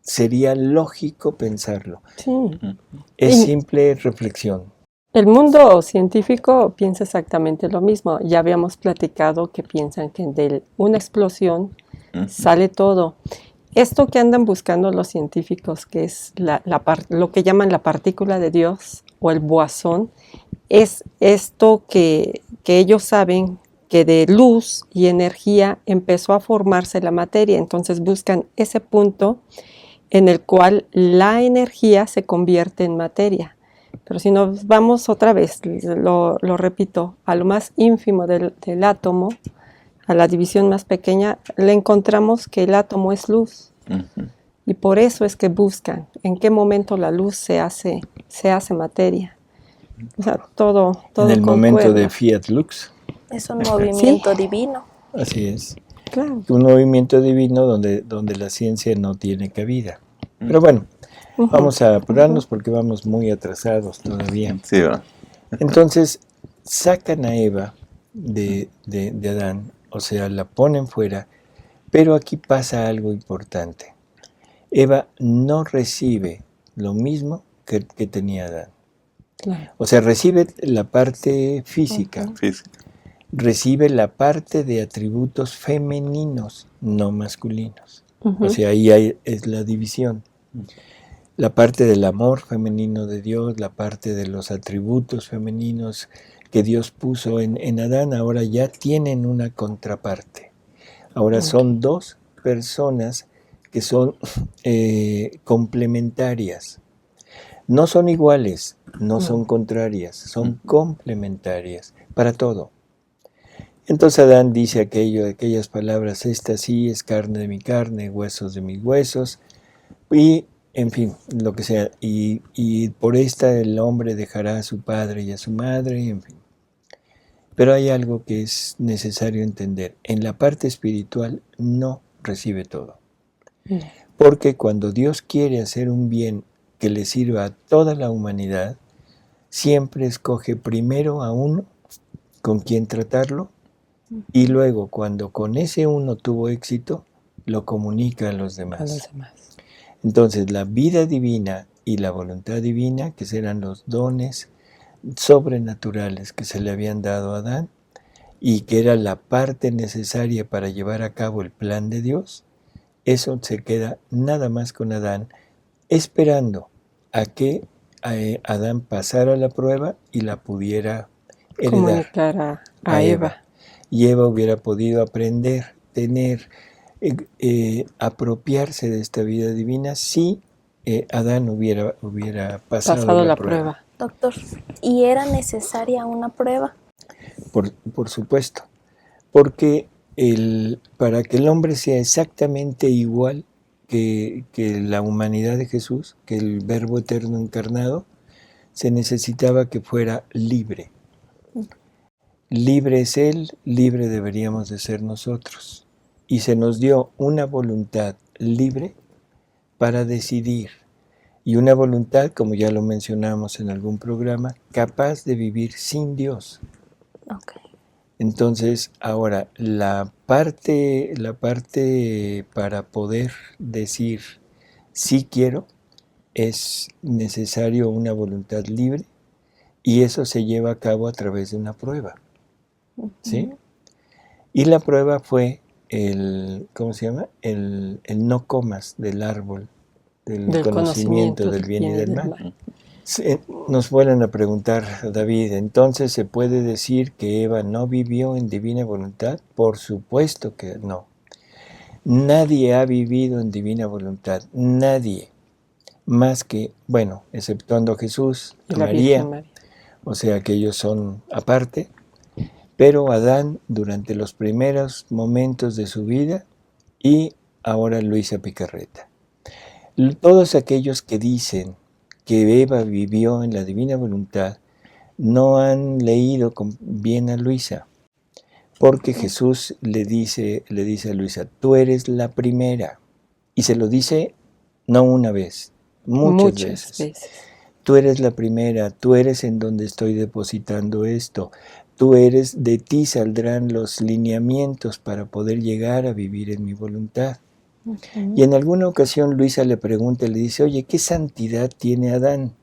sería lógico pensarlo. Sí. Es simple reflexión. El mundo científico piensa exactamente lo mismo. Ya habíamos platicado que piensan que de una explosión sale todo. Esto que andan buscando los científicos, que es lo que llaman la partícula de Dios o el bosón, es esto que ellos saben que de luz y energía empezó a formarse la materia. Entonces buscan ese punto en el cual la energía se convierte en materia. Pero si nos vamos otra vez, lo repito, a lo más ínfimo del átomo, a la división más pequeña, le encontramos que el átomo es luz. Y por eso es que buscan en qué momento la luz se hace materia. O sea, todo en el concuerda. momento de fiat lux. Es un movimiento divino. Así es. Claro. Un movimiento divino donde la ciencia no tiene cabida. Pero bueno, vamos a apurarnos porque vamos muy atrasados todavía. Sí, ¿verdad? Entonces, sacan a Eva de Adán, o sea, la ponen fuera, pero aquí pasa algo importante. Eva no recibe lo mismo que tenía Adán. Claro. O sea, recibe la parte física, recibe la parte de atributos femeninos, no masculinos. O sea, ahí es la división. La parte del amor femenino de Dios, la parte de los atributos femeninos que Dios puso en Adán, ahora ya tienen una contraparte. Ahora son dos personas que son complementarias. No son iguales, no son contrarias, son complementarias para todo. Entonces Adán dice aquellas palabras, esta sí es carne de mi carne, huesos de mis huesos, y en fin, lo que sea, y por esta el hombre dejará a su padre y a su madre, en fin. Pero hay algo que es necesario entender, en la parte espiritual no recibe todo. Porque cuando Dios quiere hacer un bien que le sirva a toda la humanidad, siempre escoge primero a uno con quien tratarlo y luego cuando con ese uno tuvo éxito, lo comunica a los demás. A los demás. Entonces la vida divina y la voluntad divina, que serán los dones sobrenaturales que se le habían dado a Adán y que era la parte necesaria para llevar a cabo el plan de Dios, eso se queda nada más con Adán, esperando a que Adán pasara la prueba y la pudiera heredar Comunicar a Eva. Y Eva hubiera podido aprender, tener, apropiarse de esta vida divina si Adán hubiera pasado la prueba. Doctor, ¿y era necesaria una prueba? Por supuesto, porque para que el hombre sea exactamente igual que la humanidad de Jesús, que el Verbo eterno encarnado, se necesitaba que fuera libre. Libre es Él, libre deberíamos de ser nosotros. Y se nos dio una voluntad libre para decidir. Y una voluntad, como ya lo mencionamos en algún programa, capaz de vivir sin Dios. Okay. Entonces, ahora, la parte para poder decir sí quiero, es necesario una voluntad libre y eso se lleva a cabo a través de una prueba. ¿Sí? Y la prueba fue ¿cómo se llama? El no comas del árbol del conocimiento del bien y del mal. Nos vuelven a preguntar, David, ¿entonces se puede decir que Eva no vivió en divina voluntad? Por supuesto que no. Nadie ha vivido en divina voluntad, nadie, más que, bueno, exceptuando a Jesús y María, o sea que ellos son aparte, pero Adán durante los primeros momentos de su vida y ahora Luisa Picarreta. Todos aquellos que dicen que Eva vivió en la divina voluntad no han leído bien a Luisa, porque Jesús le dice a Luisa, tú eres la primera, y se lo dice no una vez, muchas veces. Tú eres la primera, tú eres en donde estoy depositando esto, tú eres, de ti saldrán los lineamientos para poder llegar a vivir en mi voluntad. Y en alguna ocasión Luisa le pregunta, le dice, oye, ¿qué santidad tiene Adán?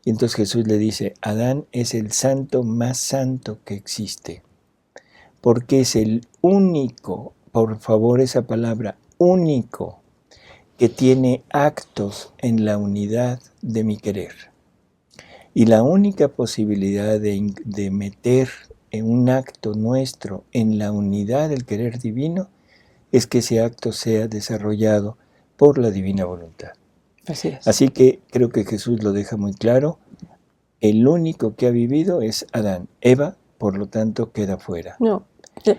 Y entonces Jesús le dice, Adán es el santo más santo que existe, porque es el único, por favor esa palabra, único, que tiene actos en la unidad de mi querer. Y la única posibilidad de meter en un acto nuestro en la unidad del querer divino es que ese acto sea desarrollado por la divina voluntad. Así es. Así que creo que Jesús lo deja muy claro, el único que ha vivido es Adán. Eva, por lo tanto, queda fuera. No,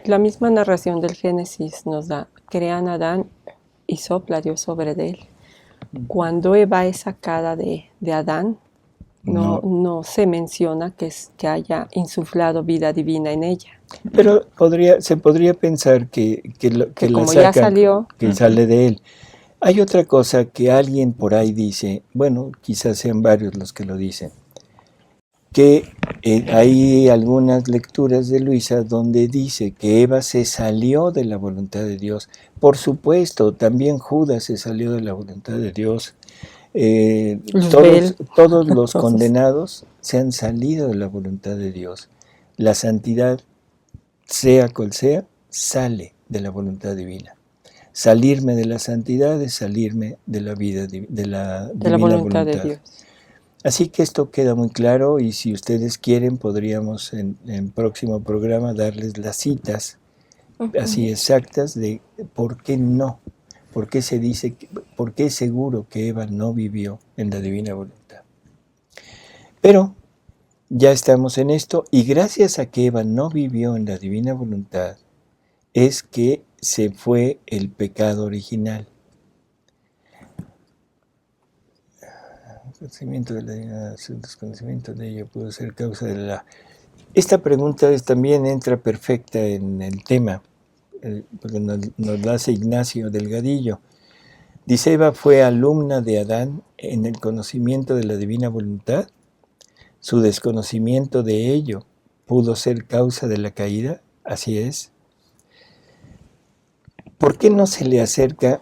la misma narración del Génesis nos da, crean a Adán y sopla Dios sobre de él. Cuando Eva es sacada de Adán, no se menciona que haya insuflado vida divina en ella. Pero se podría pensar que la como sacan, ya salió, que sale de él. Hay otra cosa que alguien por ahí dice, bueno, quizás sean varios los que lo dicen, que hay algunas lecturas de Luisa donde dice que Eva se salió de la voluntad de Dios. Por supuesto, también Judas se salió de la voluntad de Dios. Todos los condenados se han salido de la voluntad de Dios. La santidad, sea cual sea, sale de la voluntad divina. Salirme de la santidad es salirme de la vida, de la divina voluntad de Dios. Así que esto queda muy claro y si ustedes quieren podríamos en próximo programa darles las citas así exactas de por qué no, por qué se dice, por qué es seguro que Eva no vivió en la divina voluntad. Pero ya estamos en esto y gracias a que Eva no vivió en la divina voluntad es que se fue el pecado original. El desconocimiento de ella pudo ser causa de la... Esta pregunta también entra perfecta en el tema, porque nos la hace Ignacio Delgadillo. Dice, Eva fue alumna de Adán en el conocimiento de la divina voluntad. Su desconocimiento de ello pudo ser causa de la caída. Así es. ¿Por qué no se le acerca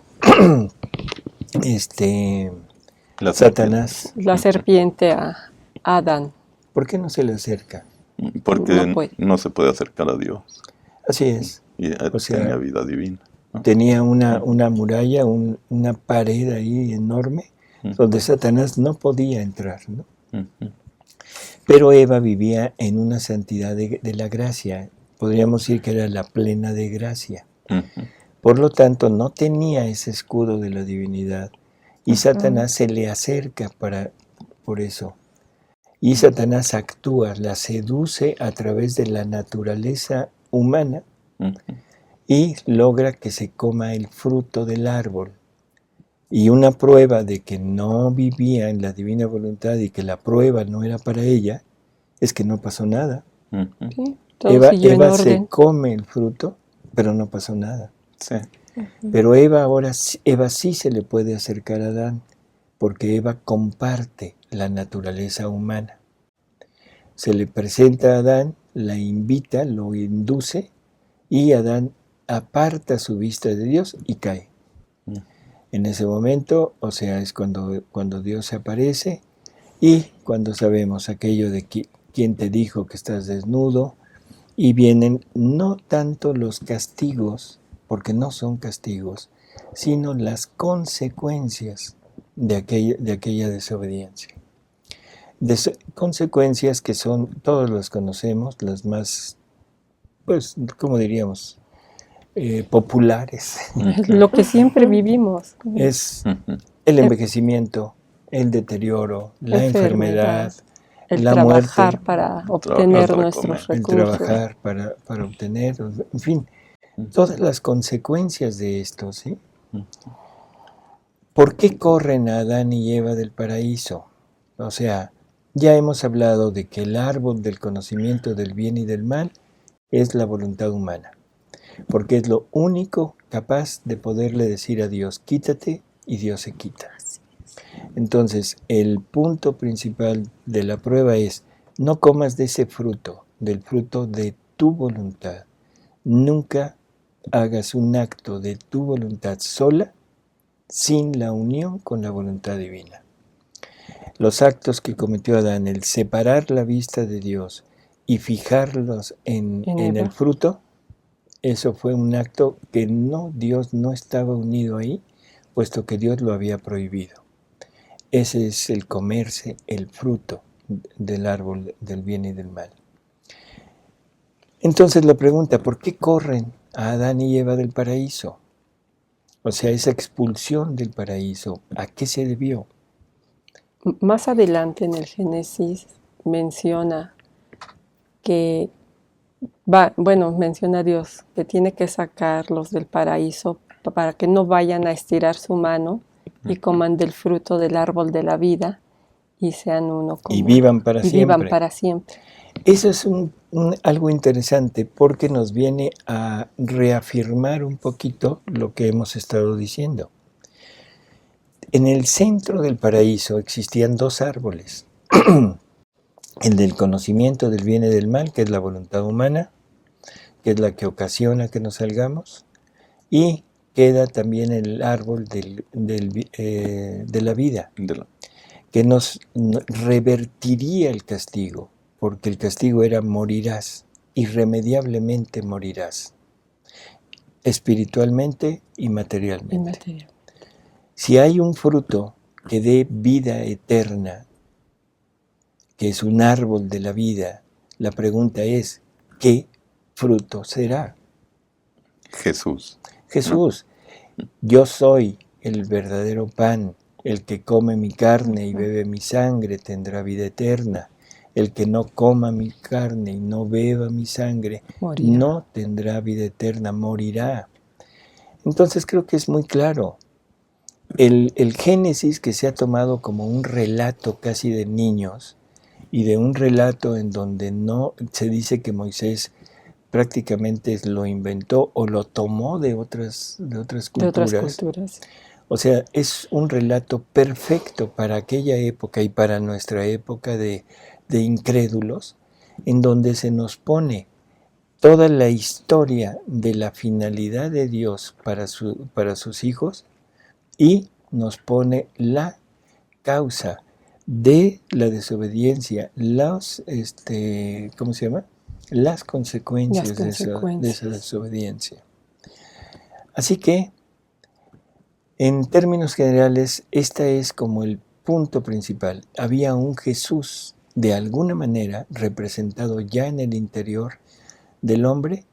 La Satanás? La serpiente a Adán. ¿Por qué no se le acerca? Porque No puede. no se puede acercar a Dios. Así es. Y O sea, tenía vida divina, ¿no? Tenía una muralla, una pared ahí enorme, donde Satanás no podía entrar, ¿no? Ujú. Pero Eva vivía en una santidad de la gracia. Podríamos decir que era la plena de gracia. Ujú. Por lo tanto, no tenía ese escudo de la divinidad. Y Satanás se le acerca por eso. Y Satanás actúa, la seduce a través de la naturaleza humana Ujú. y logra que se coma el fruto del árbol. Y una prueba de que no vivía en la divina voluntad y que la prueba no era para ella, es que no pasó nada. Ujú. ¿Sí? Todo siguió en Eva se orden. come el fruto, pero no pasó nada. Sí. Pero Eva sí se le puede acercar a Adán, porque Eva comparte la naturaleza humana. Se le presenta a Adán, la invita, lo induce, y Adán aparta su vista de Dios y cae. En ese momento, o sea, es cuando Dios se aparece y cuando sabemos aquello de quién te dijo que estás desnudo, y vienen no tanto los castigos, porque no son castigos, sino las consecuencias de aquella desobediencia. Consecuencias que son, todos las conocemos, las más, pues, ¿cómo diríamos? Populares. Lo que siempre vivimos. Es Ujú. el envejecimiento, el deterioro, la enfermedad, El la trabajar muerte, para obtener para nuestros comer. el recursos. trabajar para obtener, en fin, todas las consecuencias de esto, ¿sí? ¿Por qué corren a Adán y Eva del paraíso? O sea, ya hemos hablado de que el árbol del conocimiento del bien y del mal es la voluntad humana, porque es lo único capaz de poderle decir a Dios, quítate, y Dios se quita. Entonces, el punto principal de la prueba es, no comas de ese fruto, del fruto de tu voluntad. Nunca hagas un acto de tu voluntad sola, sin la unión con la voluntad divina. Los actos que cometió Adán, el separar la vista de Dios y fijarlos en Eva. el fruto, eso fue un acto que Dios no estaba unido ahí, puesto que Dios lo había prohibido. Ese es el comerse el fruto del árbol del bien y del mal. Entonces la pregunta, ¿por qué corren a Adán y Eva del paraíso? O sea, esa expulsión del paraíso, ¿a qué se debió? Más adelante en el Génesis menciona que menciona Dios que tiene que sacarlos del paraíso para que no vayan a estirar su mano y coman del fruto del árbol de la vida y sean uno como Y vivan para siempre. Vivan para siempre. Eso es algo interesante porque nos viene a reafirmar un poquito lo que hemos estado diciendo. En el centro del paraíso existían dos árboles. El del conocimiento del bien y del mal, que es la voluntad humana, que es la que ocasiona que nos salgamos, y queda también el árbol de la vida, que nos revertiría el castigo, porque el castigo era morirás, irremediablemente morirás, espiritualmente y materialmente. Si hay un fruto que dé vida eterna, que es un árbol de la vida, la pregunta es, ¿qué fruto será? Jesús. Jesús, yo soy el verdadero pan, el que come mi carne y bebe mi sangre tendrá vida eterna. El que no coma mi carne y no beba mi sangre no tendrá vida eterna, morirá. Entonces creo que es muy claro. El Génesis, que se ha tomado como un relato casi de niños y de un relato en donde no se dice que Moisés prácticamente lo inventó o lo tomó de otras culturas. O sea, es un relato perfecto para aquella época y para nuestra época de incrédulos, en donde se nos pone toda la historia de la finalidad de Dios para sus hijos y nos pone la causa de la desobediencia, ¿cómo se llama? Las consecuencias, de esa desobediencia. Así que, en términos generales, este es como el punto principal. Había un Jesús, de alguna manera, representado ya en el interior del hombre,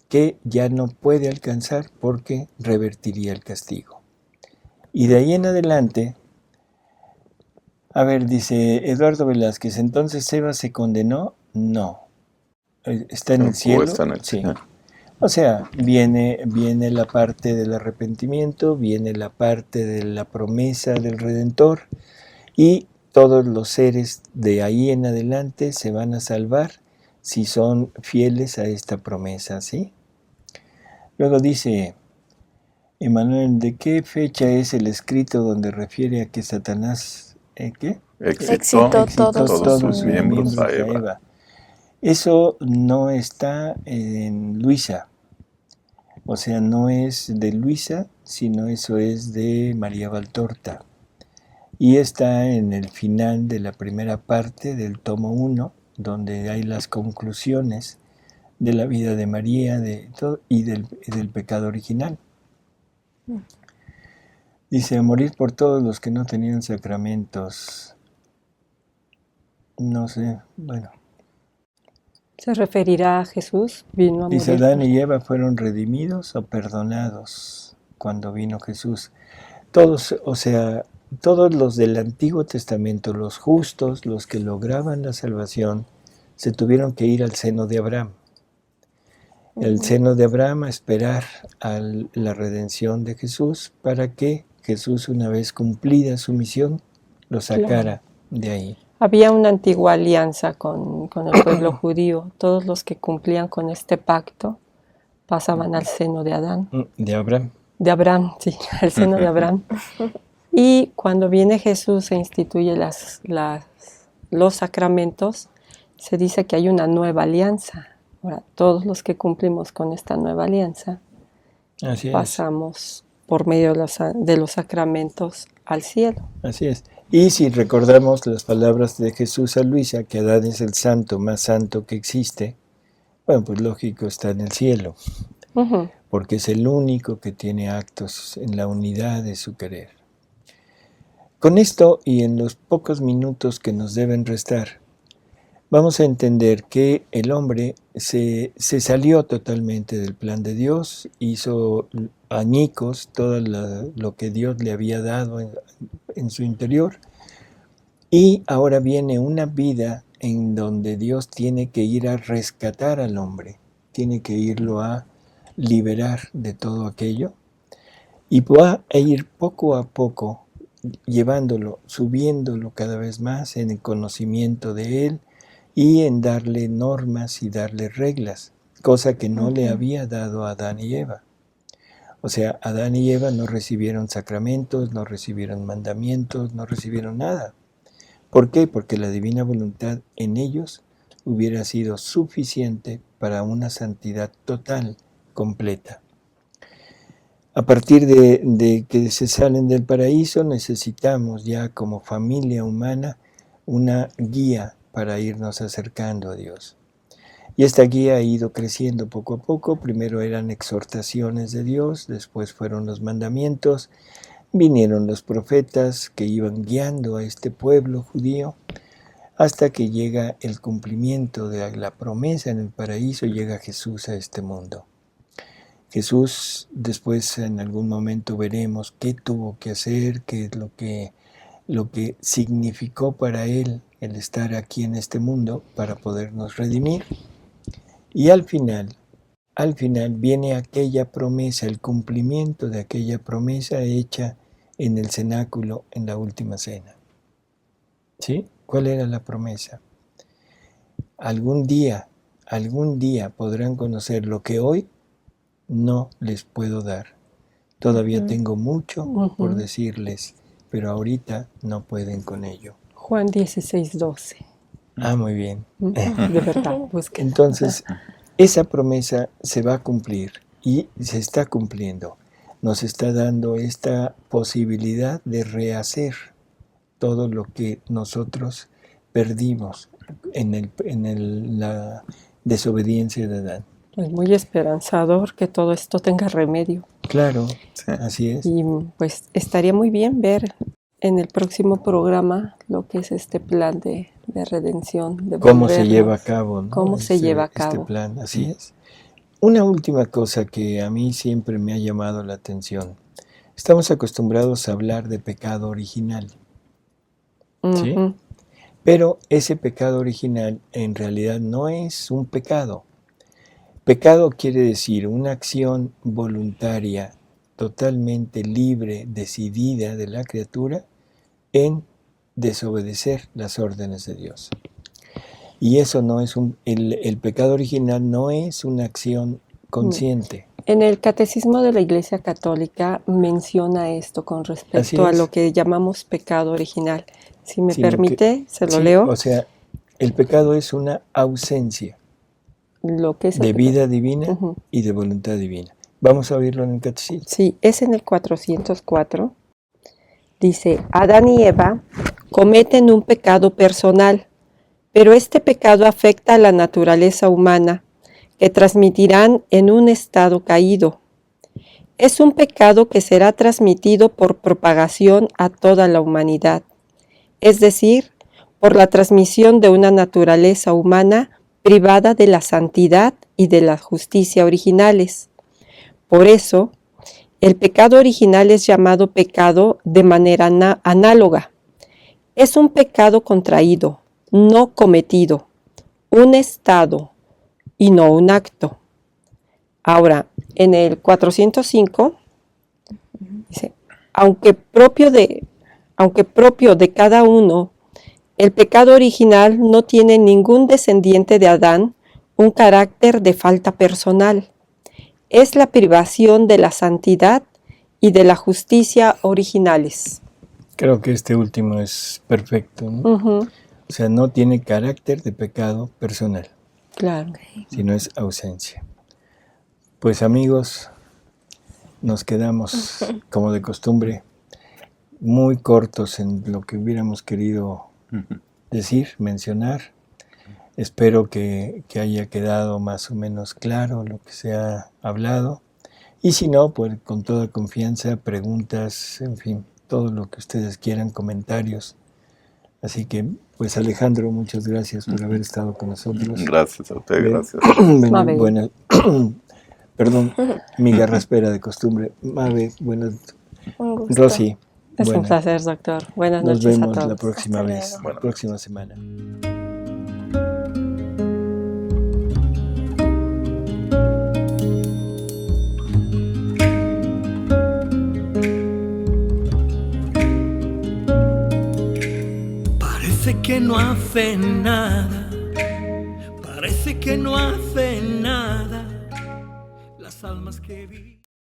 que ya no puede alcanzar porque revertiría el castigo. Y de ahí en adelante, a ver, dice Eduardo Velázquez, ¿entonces Eva se condenó? No. ¿Está en el cielo? Está en el cielo. Sí. O sea, viene la parte del arrepentimiento, viene la parte de la promesa del Redentor y todos los seres de ahí en adelante se van a salvar si son fieles a esta promesa, ¿sí? Luego dice Emanuel, ¿de qué fecha es el escrito donde refiere a que Satanás ¿qué? Excitó todos sus miembros a Eva. Eso no está en Luisa. O sea, no es de Luisa, sino eso es de María Valtorta. Y está en el final de la primera parte del tomo 1, donde hay las conclusiones de la vida de María y del pecado original. Dice, a morir por todos los que no tenían sacramentos. No sé, bueno. ¿Se referirá a Jesús? Vino a morir. Dice, Adán y Eva fueron redimidos o perdonados cuando vino Jesús. Todos, o sea, todos los del Antiguo Testamento, los justos, los que lograban la salvación, se tuvieron que ir al seno de Abraham. El seno de Abraham a esperar a la redención de Jesús para que Jesús, una vez cumplida su misión, lo sacara de ahí. Había una antigua alianza con el pueblo judío. Todos los que cumplían con este pacto pasaban al seno de Adán. De Abraham. De Abraham, sí, al seno de Abraham. Y cuando viene Jesús e instituye los sacramentos, se dice que hay una nueva alianza. Ahora, todos los que cumplimos con esta nueva alianza, pasamos por medio de los sacramentos al cielo. Así es. Y si recordamos las palabras de Jesús a Luisa, que Adán es el santo más santo que existe, bueno, pues lógico, está en el cielo, porque es el único que tiene actos en la unidad de su querer. Con esto, y en los pocos minutos que nos deben restar, vamos a entender que el hombre se salió totalmente del plan de Dios, hizo añicos todo lo que Dios le había dado en su interior, y ahora viene una vida en donde Dios tiene que ir a rescatar al hombre, tiene que irlo a liberar de todo aquello, y va a ir poco a poco llevándolo, subiéndolo cada vez más en el conocimiento de Él, y en darle normas y darle reglas, cosa que no le había dado a Adán y Eva. O sea, Adán y Eva no recibieron sacramentos, no recibieron mandamientos, no recibieron nada. ¿Por qué? Porque la divina voluntad en ellos hubiera sido suficiente para una santidad total, completa. A partir de que se salen del paraíso, necesitamos ya como familia humana una guía para irnos acercando a Dios. Y esta guía ha ido creciendo poco a poco. Primero eran exhortaciones de Dios, después fueron los mandamientos, vinieron los profetas que iban guiando a este pueblo judío, hasta que llega el cumplimiento de la promesa en el paraíso, llega Jesús a este mundo. Jesús, después en algún momento veremos qué tuvo que hacer, qué es lo que significó para Él el estar aquí en este mundo para podernos redimir. Y al final viene aquella promesa, el cumplimiento de aquella promesa hecha en el cenáculo en la última cena. ¿Sí? ¿Cuál era la promesa? Algún día podrán conocer lo que hoy no les puedo dar, Todavía tengo mucho por Ujú. decirles, pero ahorita no pueden con ello. Juan 16:12. Ah, muy bien. De verdad, busquen. Entonces, esa promesa se va a cumplir y se está cumpliendo. Nos está dando esta posibilidad de rehacer todo lo que nosotros perdimos en la desobediencia de Adán. Es muy esperanzador que todo esto tenga remedio. Claro, Sí. así es. Y pues estaría muy bien ver en el próximo programa lo que es este plan de redención, de Cómo se volvernos. lleva a cabo, ¿no? Cómo se lleva a Este cabo. plan, así es. Una última cosa que a mí siempre me ha llamado la atención. Estamos acostumbrados a hablar de pecado original, ¿sí? Ujú. Pero ese pecado original en realidad no es un pecado. Pecado quiere decir una acción voluntaria, totalmente libre, decidida de la criatura en desobedecer las órdenes de Dios. Y eso no es el pecado original no es una acción consciente. En el Catecismo de la Iglesia Católica menciona esto con Así respecto a es. lo que llamamos pecado original. Si me Sino permite, se lo Sí, leo. o sea, el pecado es una ausencia Lo que es el de pecado. vida divina Ujú. y de voluntad divina. Vamos a oírlo en el catecismo. Sí, es en el 404. Dice, Adán y Eva cometen un pecado personal, pero este pecado afecta a la naturaleza humana, que transmitirán en un estado caído. Es un pecado que será transmitido por propagación a toda la humanidad, es decir, por la transmisión de una naturaleza humana privada de la santidad y de la justicia originales. Por eso, el pecado original es llamado pecado de manera análoga. Es un pecado contraído, no cometido, un estado y no un acto. Ahora, en el 405, dice, aunque propio de cada uno, el pecado original no tiene ningún descendiente de Adán un carácter de falta personal. Es la privación de la santidad y de la justicia originales. Creo que este último es perfecto, ¿no? Ujú, O sea, no tiene carácter de pecado personal, claro. sino es ausencia. Pues amigos, nos quedamos, como de costumbre, muy cortos en lo que hubiéramos querido decir, mencionar. Espero que haya quedado más o menos claro lo que se ha hablado. Y si no, pues con toda confianza, preguntas, en fin, todo lo que ustedes quieran, comentarios. Así que, pues Alejandro, muchas gracias por haber estado con nosotros. Gracias a usted, gracias. Mabel. Buenas, perdón, mi garraspera de costumbre. Mabe, buenas. Un gusto. Rosy, Es un buenas. placer, doctor. Buenas Nos noches a vemos todos. la próxima Hasta vez, luego. la próxima semana. Parece que no hace nada, parece que no hace nada, las almas que viven.